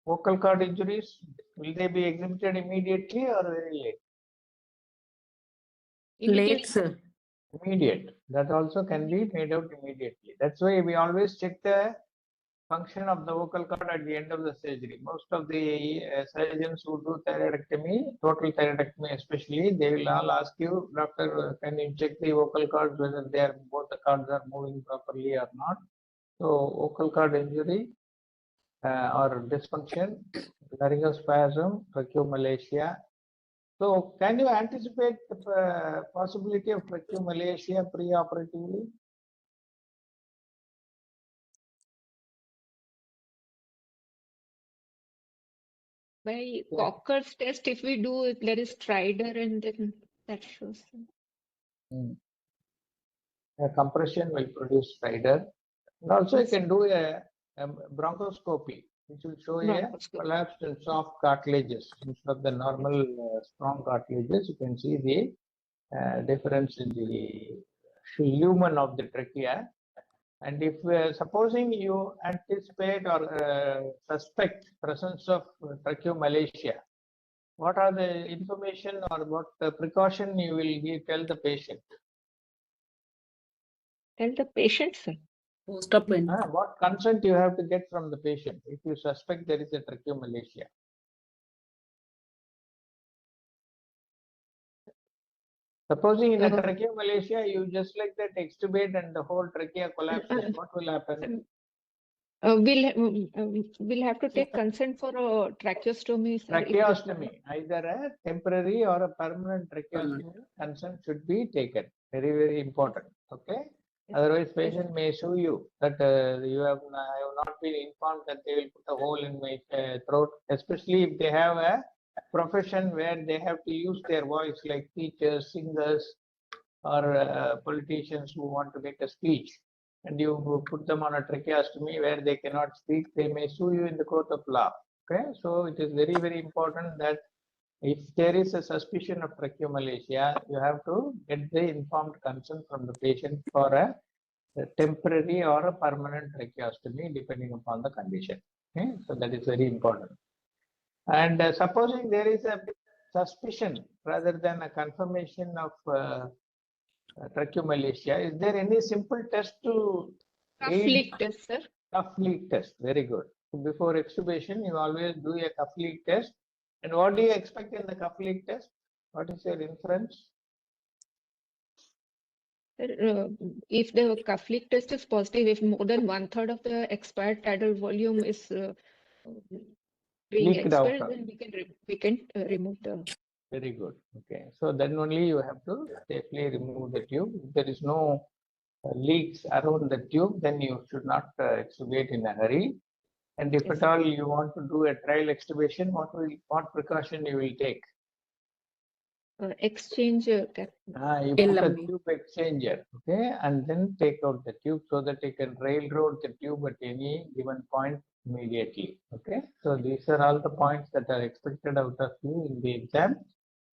Speaker 2: Vocal cord injuries, will they be exhibited immediately or very late?
Speaker 4: Late, sir.
Speaker 2: Immediate. That also can be made out immediately. That's why we always check the function of the vocal cord at the end of the surgery. Most of the surgeons who do thyroidectomy, total thyroidectomy especially, they will all ask you, doctor, can you check the vocal cords whether they are both the cords are moving properly or not? So vocal cord injury or dysfunction, laryngospasm, tracheomalacia. So can you anticipate the possibility of tracheomalacia preoperatively?
Speaker 3: By Cocker's test, if we do, if there is stridor, and then that shows.
Speaker 2: A compression will produce stridor. And also you can do a bronchoscopy, which will show a collapsed and soft cartilages instead of the normal strong cartilages. You can see the difference in the lumen of the trachea. And if supposing you anticipate or suspect presence of tracheomalacia, what are the information or what precaution you will tell the patient?
Speaker 3: Tell the patient, sir.
Speaker 4: Post-op.
Speaker 2: What consent you have to get from the patient if you suspect there is a tracheomalacia? Supposing in a tracheomalacia, you just like that extubate and the whole trachea collapses, what will happen?
Speaker 3: We'll have to take consent for a tracheostomy, sir.
Speaker 2: Tracheostomy, either a temporary or a permanent tracheostomy consent should be taken. Very, very important. Okay. Otherwise, patient may sue you that you have not been informed that they will put a hole in my throat, especially if they have a profession where they have to use their voice, like teachers, singers, or politicians who want to make a speech, and you put them on a tracheostomy where they cannot speak, they may sue you in the court of law. Okay, so it is very, very important that If there is a suspicion of tracheomalacia, you have to get the informed consent from the patient for a temporary or a permanent tracheostomy depending upon the condition. Okay, so that is very important. And supposing there is a suspicion rather than a confirmation of tracheomalacia, is there any simple test to
Speaker 3: Cuff leak test, sir.
Speaker 2: Cuff leak test? Very good. So before extubation, you always do a cuff leak test. And what do you expect in the cuff leak test? What is your inference?
Speaker 3: If the cuff leak test is positive, if more than 1/3 of the expired tidal volume is being
Speaker 2: Leaked
Speaker 3: expelled,
Speaker 2: out.
Speaker 3: then we can remove the.
Speaker 2: Very good. Okay. So then only you have to safely remove the tube. If there is no leaks around the tube, then you should not extubate in a hurry. And if at all you want to do a trial extubation, what precaution you will take?
Speaker 3: Exchanger cap.
Speaker 2: You put a tube exchanger, okay, and then take out the tube so that you can railroad the tube at any given point immediately. Okay, so these are all the points that are expected out of you in the exam.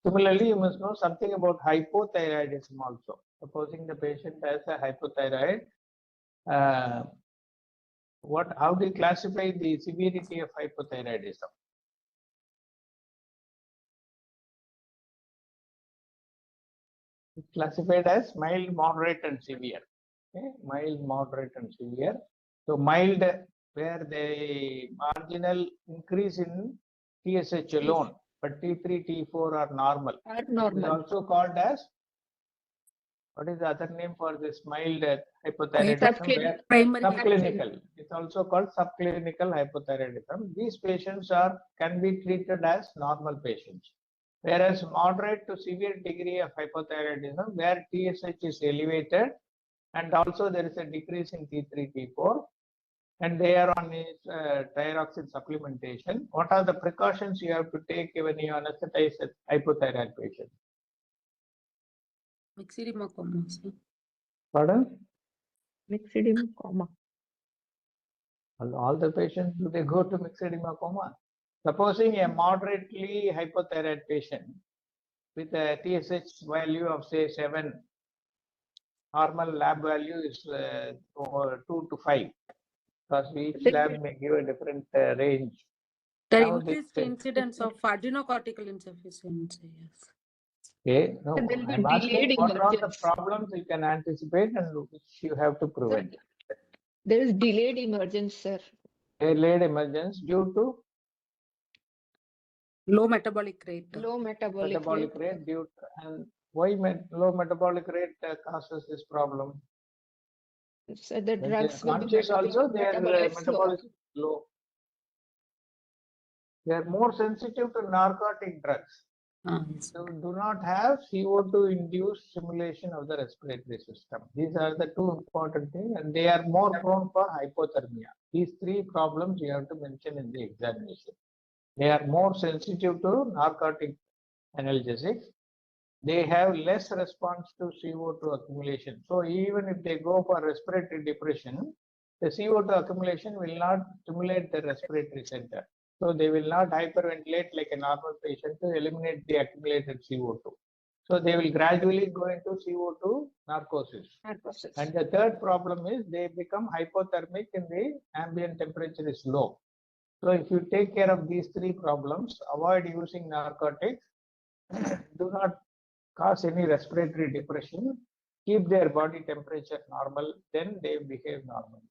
Speaker 2: Similarly, you must know something about hypothyroidism also. Supposing the patient has a hypothyroid, how do you classify the severity of hypothyroidism? It's classified as mild, moderate, and severe. Okay, mild, moderate, and severe. So mild, where the marginal increase in TSH alone, but T3, T4 are normal. It is also called as, what is the other name for this mild hypothyroidism? Subclinical. It's also called subclinical hypothyroidism. These patients can be treated as normal patients. Whereas moderate to severe degree of hypothyroidism, where TSH is elevated and also there is a decrease in T3, T4, and they are on thyroxine supplementation. What are the precautions you have to take when you anesthetize a hypothyroid patient?
Speaker 4: Myxedema coma, sir.
Speaker 2: Pardon?
Speaker 3: Myxedema coma.
Speaker 2: All the patients, do they go to myxedema coma? Supposing a moderately hypothyroid patient with a TSH value of say 7, normal lab value is 2 to 5, because each lab may give a different range.
Speaker 4: There increased incidence of adrenocortical insufficiency. Yes.
Speaker 2: Okay, no, I'm asking what are the problems you can anticipate and which you have to prevent.
Speaker 3: There is delayed emergence, sir.
Speaker 2: Delayed emergence due to
Speaker 4: low metabolic rate.
Speaker 3: Low metabolic
Speaker 2: rate due to, and why low metabolic rate causes this problem?
Speaker 3: So the drugs will be
Speaker 2: also their metabolism is low. They are more sensitive to narcotic drugs. So do not have CO2 induced stimulation of the respiratory system. These are the two important things, and they are more prone for hypothermia. These three problems you have to mention in the examination. They are more sensitive to narcotic analgesics. They have less response to CO2 accumulation. So even if they go for respiratory depression, the CO2 accumulation will not stimulate the respiratory center. So they will not hyperventilate like a normal patient to eliminate the accumulated CO2. So they will gradually go into CO2 narcosis. And the third problem is they become hypothermic in the ambient temperature is low. So if you take care of these three problems, avoid using narcotics, do not cause any respiratory depression, keep their body temperature normal, then they behave normally.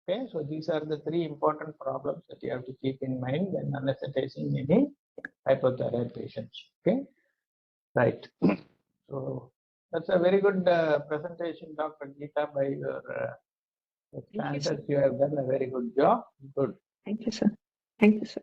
Speaker 2: Okay, so these are the three important problems that you have to keep in mind when anesthetizing any hypothyroid patients. Okay, right. So that's a very good presentation, Dr. Geeta, by your answers. You have done a very good job. Good.
Speaker 3: Thank you, sir. Thank you, sir.